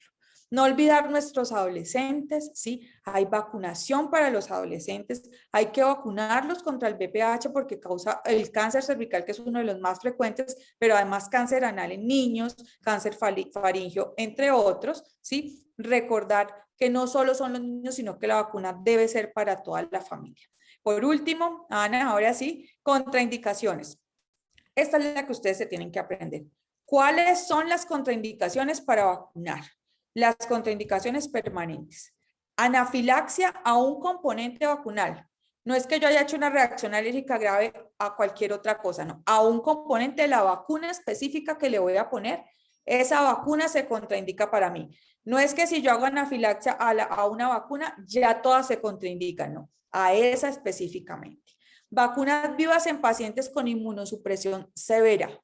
Speaker 2: No olvidar nuestros adolescentes, ¿sí? Hay vacunación para los adolescentes, hay que vacunarlos contra el VPH porque causa el cáncer cervical, que es uno de los más frecuentes, pero además cáncer anal en niños, cáncer faríngeo, entre otros, ¿sí? Recordar que no solo son los niños, sino que la vacuna debe ser para toda la familia. Por último, Ana, ahora sí, contraindicaciones. Esta es la que ustedes se tienen que aprender. ¿Cuáles son las contraindicaciones para vacunar? Las contraindicaciones permanentes. Anafilaxia a un componente vacunal. No es que yo haya hecho una reacción alérgica grave a cualquier otra cosa, no. A un componente de la vacuna específica que le voy a poner, esa vacuna se contraindica para mí. No es que si yo hago anafilaxia a una vacuna, ya todas se contraindican, no. A esa específicamente. Vacunas vivas en pacientes con inmunosupresión severa,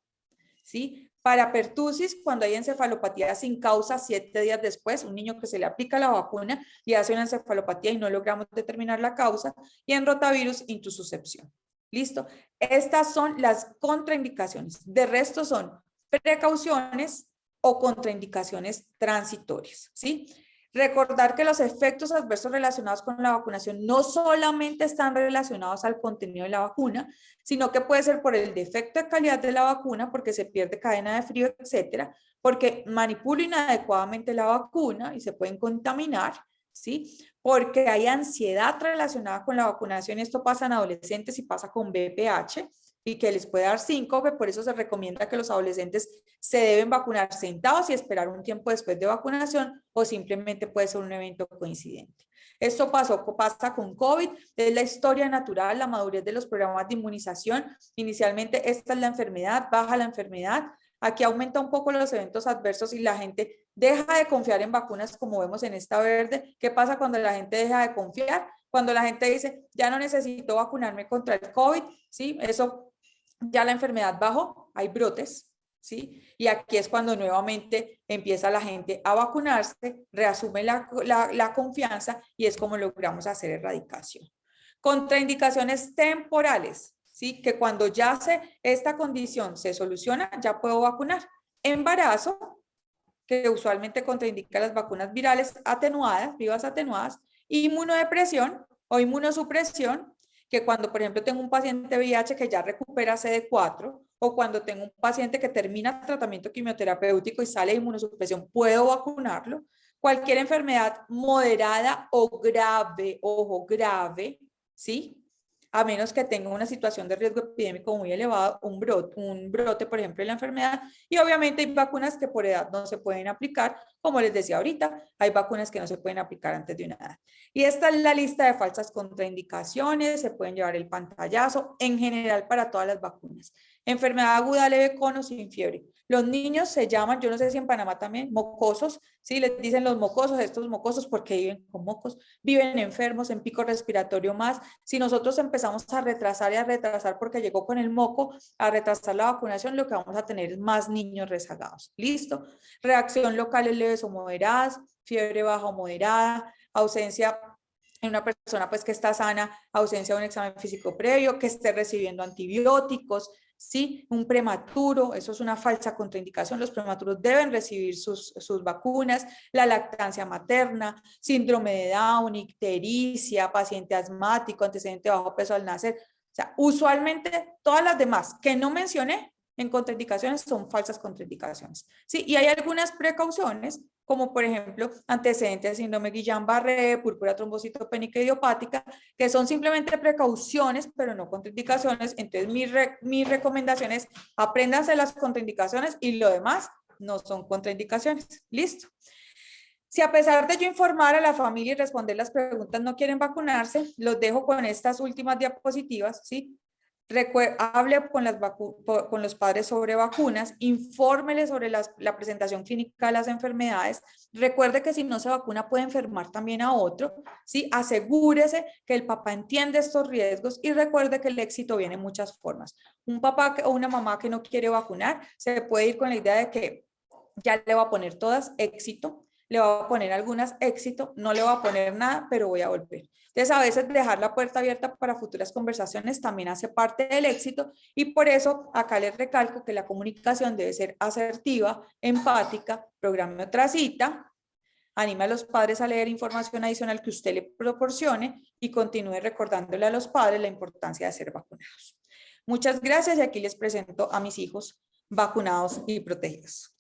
Speaker 2: ¿sí? Para pertusis, cuando hay encefalopatía sin causa 7 días después, un niño que se le aplica la vacuna y hace una encefalopatía y no logramos determinar la causa, y en rotavirus, intususcepción. ¿Listo? Estas son las contraindicaciones. De resto son precauciones o contraindicaciones transitorias, ¿sí? Recordar que los efectos adversos relacionados con la vacunación no solamente están relacionados al contenido de la vacuna, sino que puede ser por el defecto de calidad de la vacuna, porque se pierde cadena de frío, etcétera, porque manipulo inadecuadamente la vacuna y se pueden contaminar, ¿sí? Porque hay ansiedad relacionada con la vacunación. Esto pasa en adolescentes y pasa con VPH, y que les puede dar síncope, por eso se recomienda que los adolescentes se deben vacunar sentados y esperar un tiempo después de vacunación, o simplemente puede ser un evento coincidente. Esto pasa con COVID, es la historia natural, la madurez de los programas de inmunización. Inicialmente esta es la enfermedad, baja la enfermedad, aquí aumenta un poco los eventos adversos y la gente deja de confiar en vacunas, como vemos en esta verde. ¿Qué pasa cuando la gente deja de confiar? Cuando la gente dice, ya no necesito vacunarme contra el COVID, ¿sí? Eso ya la enfermedad bajó, hay brotes, ¿sí? Y aquí es cuando nuevamente empieza la gente a vacunarse, reasume la confianza y es como logramos hacer erradicación. Contraindicaciones temporales, ¿sí? Que cuando ya esta condición se soluciona, ya puedo vacunar. Embarazo, que usualmente contraindica las vacunas virales atenuadas, vivas atenuadas, inmunodepresión o inmunosupresión, que cuando, por ejemplo, tengo un paciente VIH que ya recupera CD4, o cuando tengo un paciente que termina tratamiento quimioterapéutico y sale de inmunosupresión, puedo vacunarlo. Cualquier enfermedad moderada o grave, ojo, grave, ¿sí? A menos que tenga una situación de riesgo epidémico muy elevado, un brote, por ejemplo, de la enfermedad. Y obviamente hay vacunas que por edad no se pueden aplicar, como les decía ahorita, hay vacunas que no se pueden aplicar antes de una edad. Y esta es la lista de falsas contraindicaciones, se pueden llevar el pantallazo, en general para todas las vacunas. Enfermedad aguda leve con o sin fiebre. Los niños se llaman, yo no sé si en Panamá también, mocosos, ¿sí? Les dicen los mocosos, estos mocosos porque viven con mocos, viven enfermos, en pico respiratorio más. Si nosotros empezamos a retrasar y a retrasar porque llegó con el moco, a retrasar la vacunación, lo que vamos a tener es más niños rezagados. ¿Listo? Reacción locales leves o moderadas, fiebre baja o moderada, ausencia en una persona pues que está sana, ausencia de un examen físico previo, que esté recibiendo antibióticos, ¿sí? Un prematuro, eso es una falsa contraindicación, los prematuros deben recibir sus vacunas, la lactancia materna, síndrome de Down, ictericia, paciente asmático, antecedente de bajo peso al nacer. O sea, usualmente todas las demás que no mencioné en contraindicaciones son falsas contraindicaciones, ¿sí? Y hay algunas precauciones, como por ejemplo antecedentes de síndrome Guillain-Barré, púrpura trombocitopénica idiopática, que son simplemente precauciones, pero no contraindicaciones. Entonces mi recomendación es apréndanse las contraindicaciones y lo demás no son contraindicaciones. Listo. Si a pesar de yo informar a la familia y responder las preguntas no quieren vacunarse, los dejo con estas últimas diapositivas, ¿sí? Hable con los padres sobre vacunas, infórmele sobre la presentación clínica de las enfermedades. Recuerde que si no se vacuna puede enfermar también a otro, ¿sí? Asegúrese que el papá entiende estos riesgos y recuerde que el éxito viene en muchas formas. Un papá o una mamá que no quiere vacunar se puede ir con la idea de que ya le va a poner todas éxito, le va a poner algunas éxito, no le va a poner nada, pero voy a volver. Entonces, a veces dejar la puerta abierta para futuras conversaciones también hace parte del éxito y por eso acá les recalco que la comunicación debe ser asertiva, empática, programe otra cita, anime a los padres a leer información adicional que usted le proporcione y continúe recordándole a los padres la importancia de ser vacunados. Muchas gracias y aquí les presento a mis hijos vacunados y protegidos.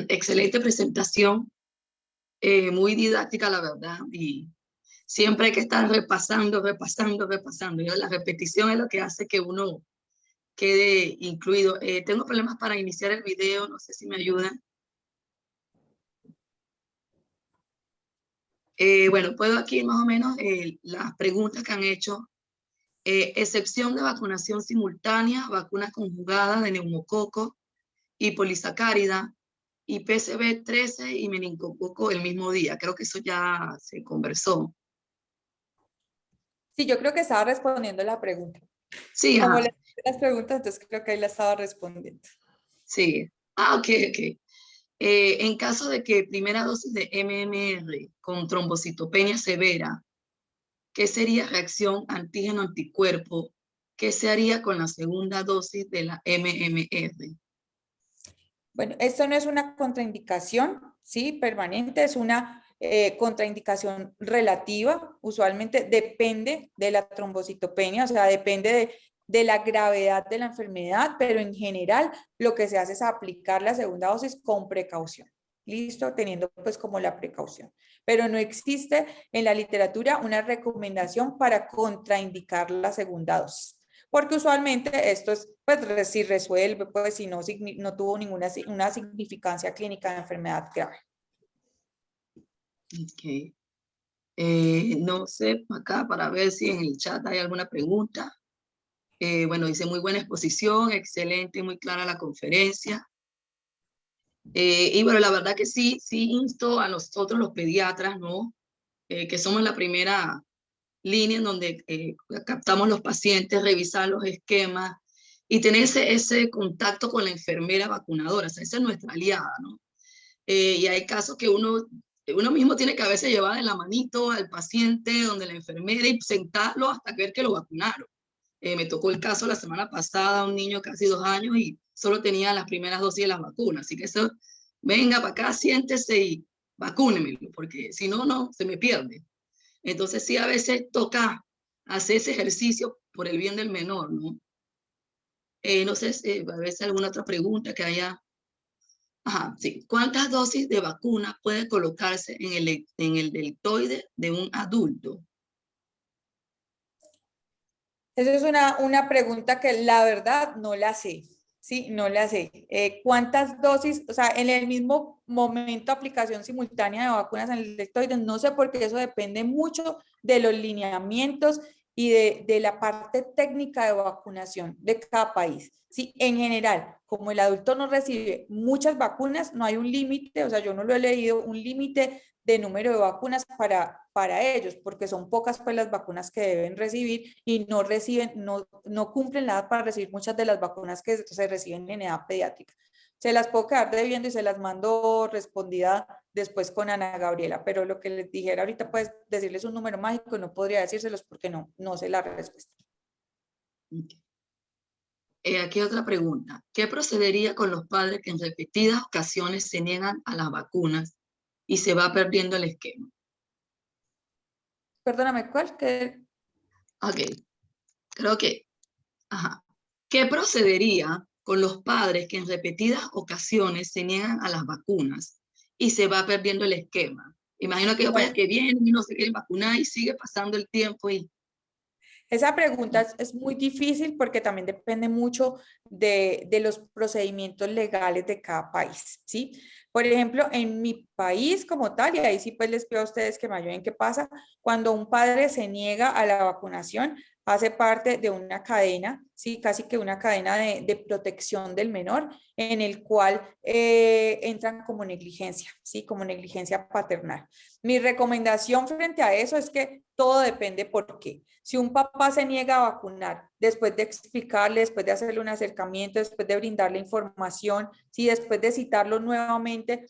Speaker 1: Excelente presentación, muy didáctica la verdad, y siempre hay que estar repasando. Y la repetición es lo que hace que uno quede incluido. Tengo problemas para iniciar el video, no sé si me ayudan. Bueno, puedo aquí más o menos las preguntas que han hecho. Excepción de vacunación simultánea, vacuna conjugada de neumococo y polisacárida, y PCV13 y meningococo el mismo día. Creo que eso ya se conversó.
Speaker 2: Sí, yo creo que estaba respondiendo la pregunta.
Speaker 1: Sí,
Speaker 2: Como
Speaker 1: ajá.
Speaker 2: las preguntas, entonces creo que ahí la estaba respondiendo.
Speaker 1: Sí. Ok. En caso de que primera dosis de MMR con trombocitopenia severa, ¿qué sería reacción antígeno-anticuerpo? ¿Qué se haría con la segunda dosis de la MMR?
Speaker 2: Bueno, esto no es una contraindicación, ¿sí? Permanente, es una contraindicación relativa. Usualmente depende de la trombocitopenia, o sea, depende de la gravedad de la enfermedad, pero en general lo que se hace es aplicar la segunda dosis con precaución. ¿Listo? Teniendo pues como la precaución. Pero no existe en la literatura una recomendación para contraindicar la segunda dosis. Porque usualmente esto es, pues si resuelve, pues si no, no tuvo una significancia clínica de enfermedad grave.
Speaker 1: Ok. No sé, acá para ver si en el chat hay alguna pregunta. Bueno, dice muy buena exposición, excelente, muy clara la conferencia. Y bueno, la verdad que sí insto a nosotros los pediatras, ¿no? Que somos la primera línea en donde captamos los pacientes, revisar los esquemas y tener ese contacto con la enfermera vacunadora. O sea, esa es nuestra aliada, ¿no? Y hay casos que uno mismo tiene que a veces llevar de la manito al paciente donde la enfermera y sentarlo hasta ver que lo vacunaron. Me tocó el caso la semana pasada, un niño casi 2 años y solo tenía las primeras dosis de las vacunas. Así que eso, venga para acá, siéntese y vacúnemelo, porque si no, no, se me pierde. Entonces sí, a veces toca hacer ese ejercicio por el bien del menor, ¿no? No sé, a veces alguna otra pregunta que haya. Ajá, sí. ¿Cuántas dosis de vacuna puede colocarse en el deltoide de un adulto?
Speaker 2: Esa es una pregunta que la verdad no la sé, ¿sí? No la sé. ¿Cuántas dosis? O sea, en el mismo momento aplicación simultánea de vacunas en el deltoide, no sé porque eso depende mucho de los lineamientos y de la parte técnica de vacunación de cada país. Sí, en general, como el adulto no recibe muchas vacunas, no hay un límite, o sea, yo no lo he leído, un límite de número de vacunas para ellos, porque son pocas pues las vacunas que deben recibir y no reciben, no cumplen la edad para recibir muchas de las vacunas que se reciben en edad pediátrica. Se las puedo quedar debiendo y se las mando respondida después con Ana Gabriela, pero lo que les dijera ahorita, pues decirles un número mágico, no podría decírselos porque no sé la respuesta.
Speaker 1: Aquí otra pregunta. ¿Qué procedería con los padres que en repetidas ocasiones se niegan a las vacunas y se va perdiendo el esquema?
Speaker 2: Perdóname, ¿cuál? ¿Qué?
Speaker 1: Ok, creo que, ajá. ¿Qué procedería con los padres que en repetidas ocasiones se niegan a las vacunas y se va perdiendo el esquema? Imagino que los padres que vienen y no se quieren vacunar y sigue pasando el tiempo y...
Speaker 2: Esa pregunta es muy difícil porque también depende mucho de los procedimientos legales de cada país, ¿sí? Por ejemplo, en mi país como tal, y ahí sí pues les pido a ustedes que me ayuden, ¿qué pasa? Cuando un padre se niega a la vacunación, hace parte de una cadena, ¿sí? Casi que una cadena de protección del menor, en el cual entran como negligencia, ¿sí? Como negligencia paternal. Mi recomendación frente a eso es que todo depende por qué. Si un papá se niega a vacunar, después de explicarle, después de hacerle un acercamiento, después de brindarle información, ¿sí? Después de citarlo nuevamente,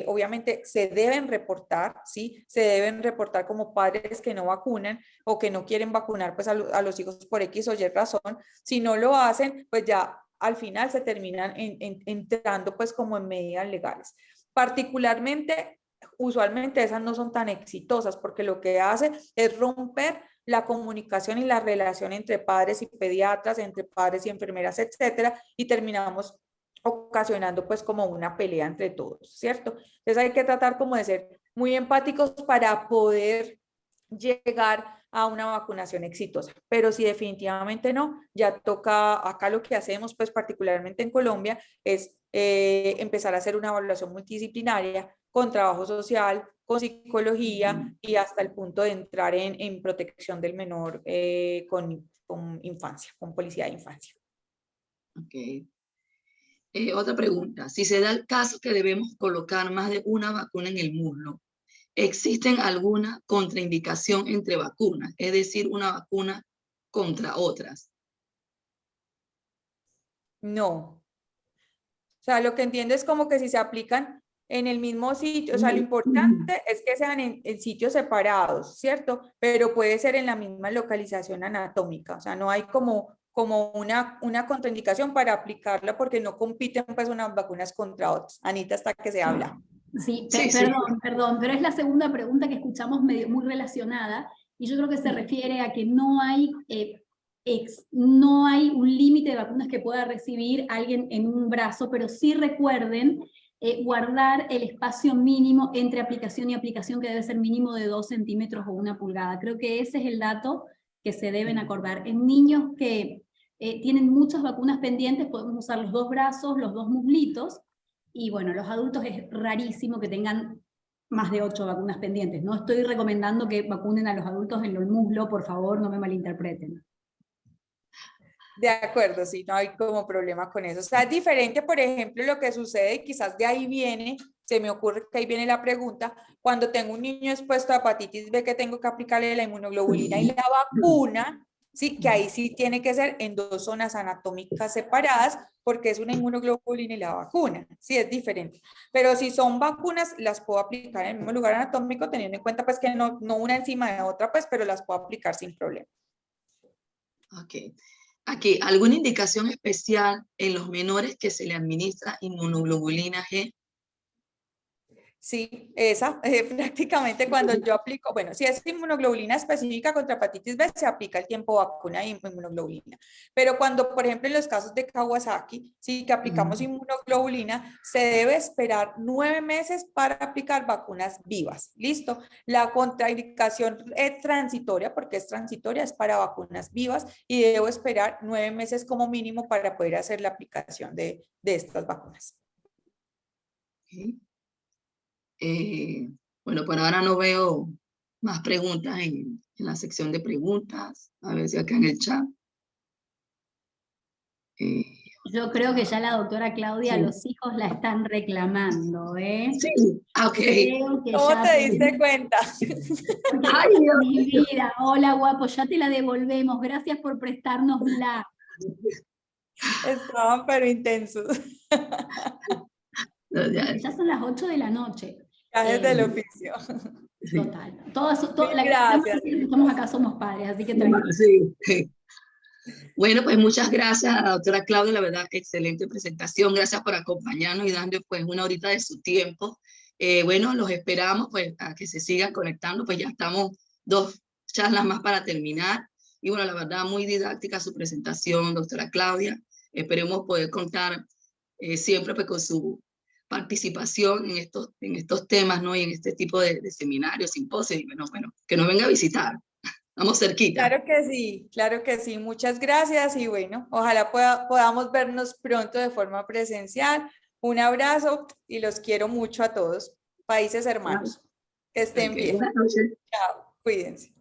Speaker 2: obviamente se deben reportar, ¿sí? Se deben reportar como padres que no vacunan o que no quieren vacunar pues, a los hijos por X o Y razón. Si no lo hacen, pues ya al final se terminan entrando pues como en medidas legales. Particularmente, usualmente esas no son tan exitosas porque lo que hace es romper la comunicación y la relación entre padres y pediatras, entre padres y enfermeras, etcétera, y terminamos ocasionando pues como una pelea entre todos, ¿cierto? Entonces hay que tratar como de ser muy empáticos para poder llegar a una vacunación exitosa, pero si definitivamente no, ya toca, acá lo que hacemos pues particularmente en Colombia es empezar a hacer una evaluación multidisciplinaria con trabajo social, con psicología y hasta el punto de entrar en protección del menor con infancia, con policía de infancia.
Speaker 1: Ok. Otra pregunta. Si se da el caso que debemos colocar más de una vacuna en el muslo, ¿existen alguna contraindicación entre vacunas? Es decir, una vacuna contra otras.
Speaker 2: No. O sea, lo que entiendo es como que si se aplican en el mismo sitio, o sea, lo importante es que sean en sitios separados, ¿cierto? Pero puede ser en la misma localización anatómica, o sea, no hay como una contraindicación para aplicarla porque no compiten pues unas vacunas contra otras. Anita, hasta que se habla.
Speaker 7: Sí,
Speaker 1: Sí, sí.
Speaker 7: perdón, pero es la segunda pregunta que escuchamos muy relacionada y yo creo que se refiere a que no hay un límite de vacunas que pueda recibir alguien en un brazo, pero sí recuerden guardar el espacio mínimo entre aplicación y aplicación, que debe ser mínimo de 2 centímetros o 1 pulgada. Creo que ese es el dato que se deben acordar. En niños que tienen muchas vacunas pendientes, podemos usar los 2 brazos, los 2 muslitos, y bueno, los adultos es rarísimo que tengan más de 8 vacunas pendientes. No estoy recomendando que vacunen a los adultos en el muslo, por favor, no me malinterpreten.
Speaker 2: De acuerdo, sí, no hay como problema con eso. O sea, es diferente, por ejemplo, lo que sucede, y quizás de ahí viene, se me ocurre que ahí viene la pregunta, cuando tengo un niño expuesto a hepatitis B que tengo que aplicarle la inmunoglobulina y la vacuna, sí, que ahí sí tiene que ser en 2 zonas anatómicas separadas, porque es una inmunoglobulina y la vacuna, sí, es diferente. Pero si son vacunas, las puedo aplicar en el mismo lugar anatómico, teniendo en cuenta pues que no una encima de otra, pues, pero las puedo aplicar sin problema.
Speaker 1: Ok. Aquí, ¿alguna indicación especial en los menores que se le administra inmunoglobulina G?
Speaker 2: Sí, esa, prácticamente cuando yo aplico, bueno, si es inmunoglobulina específica contra hepatitis B, se aplica el tiempo vacuna de inmunoglobulina. Pero cuando, por ejemplo, en los casos de Kawasaki, sí que aplicamos inmunoglobulina, se debe esperar 9 meses para aplicar vacunas vivas. ¿Listo? La contraindicación es transitoria, porque es transitoria, es para vacunas vivas y debo esperar 9 meses como mínimo para poder hacer la aplicación de estas vacunas.
Speaker 1: Okay. Bueno, por ahora no veo más preguntas en la sección de preguntas. A ver si acá en el chat.
Speaker 7: Yo creo que ya la doctora Claudia,
Speaker 1: Sí.
Speaker 7: los hijos la están reclamando, ¿eh?
Speaker 1: Sí, ok.
Speaker 7: Creo que
Speaker 2: ¿Cómo
Speaker 7: ya
Speaker 2: te diste cuenta?
Speaker 1: Ay, Dios.
Speaker 7: Mi vida, hola guapo, ya te la devolvemos, gracias por prestárnosla.
Speaker 2: Estaban pero intensos.
Speaker 7: Ya son las 8 de la noche.
Speaker 2: Gajes del oficio.
Speaker 1: Sí.
Speaker 7: Total.
Speaker 2: Mil gracias.
Speaker 7: Estamos acá, somos padres, así que tranquilos.
Speaker 1: Sí. Bueno, pues muchas gracias a la doctora Claudia, la verdad, excelente presentación. Gracias por acompañarnos y dando pues una horita de su tiempo. Bueno, los esperamos pues a que se sigan conectando, pues ya estamos 2 charlas más para terminar. Y bueno, la verdad, muy didáctica su presentación, doctora Claudia. Esperemos poder contar siempre pues con su participación en estos temas, ¿no? Y en este tipo de seminarios, simposios, y bueno, que nos venga a visitar. Vamos cerquita.
Speaker 2: Claro que sí. Muchas gracias y bueno, ojalá podamos vernos pronto de forma presencial. Un abrazo y los quiero mucho a todos. Países hermanos. Que estén
Speaker 1: Ok,
Speaker 2: bien.
Speaker 1: buenas noches.
Speaker 2: Chao. Cuídense.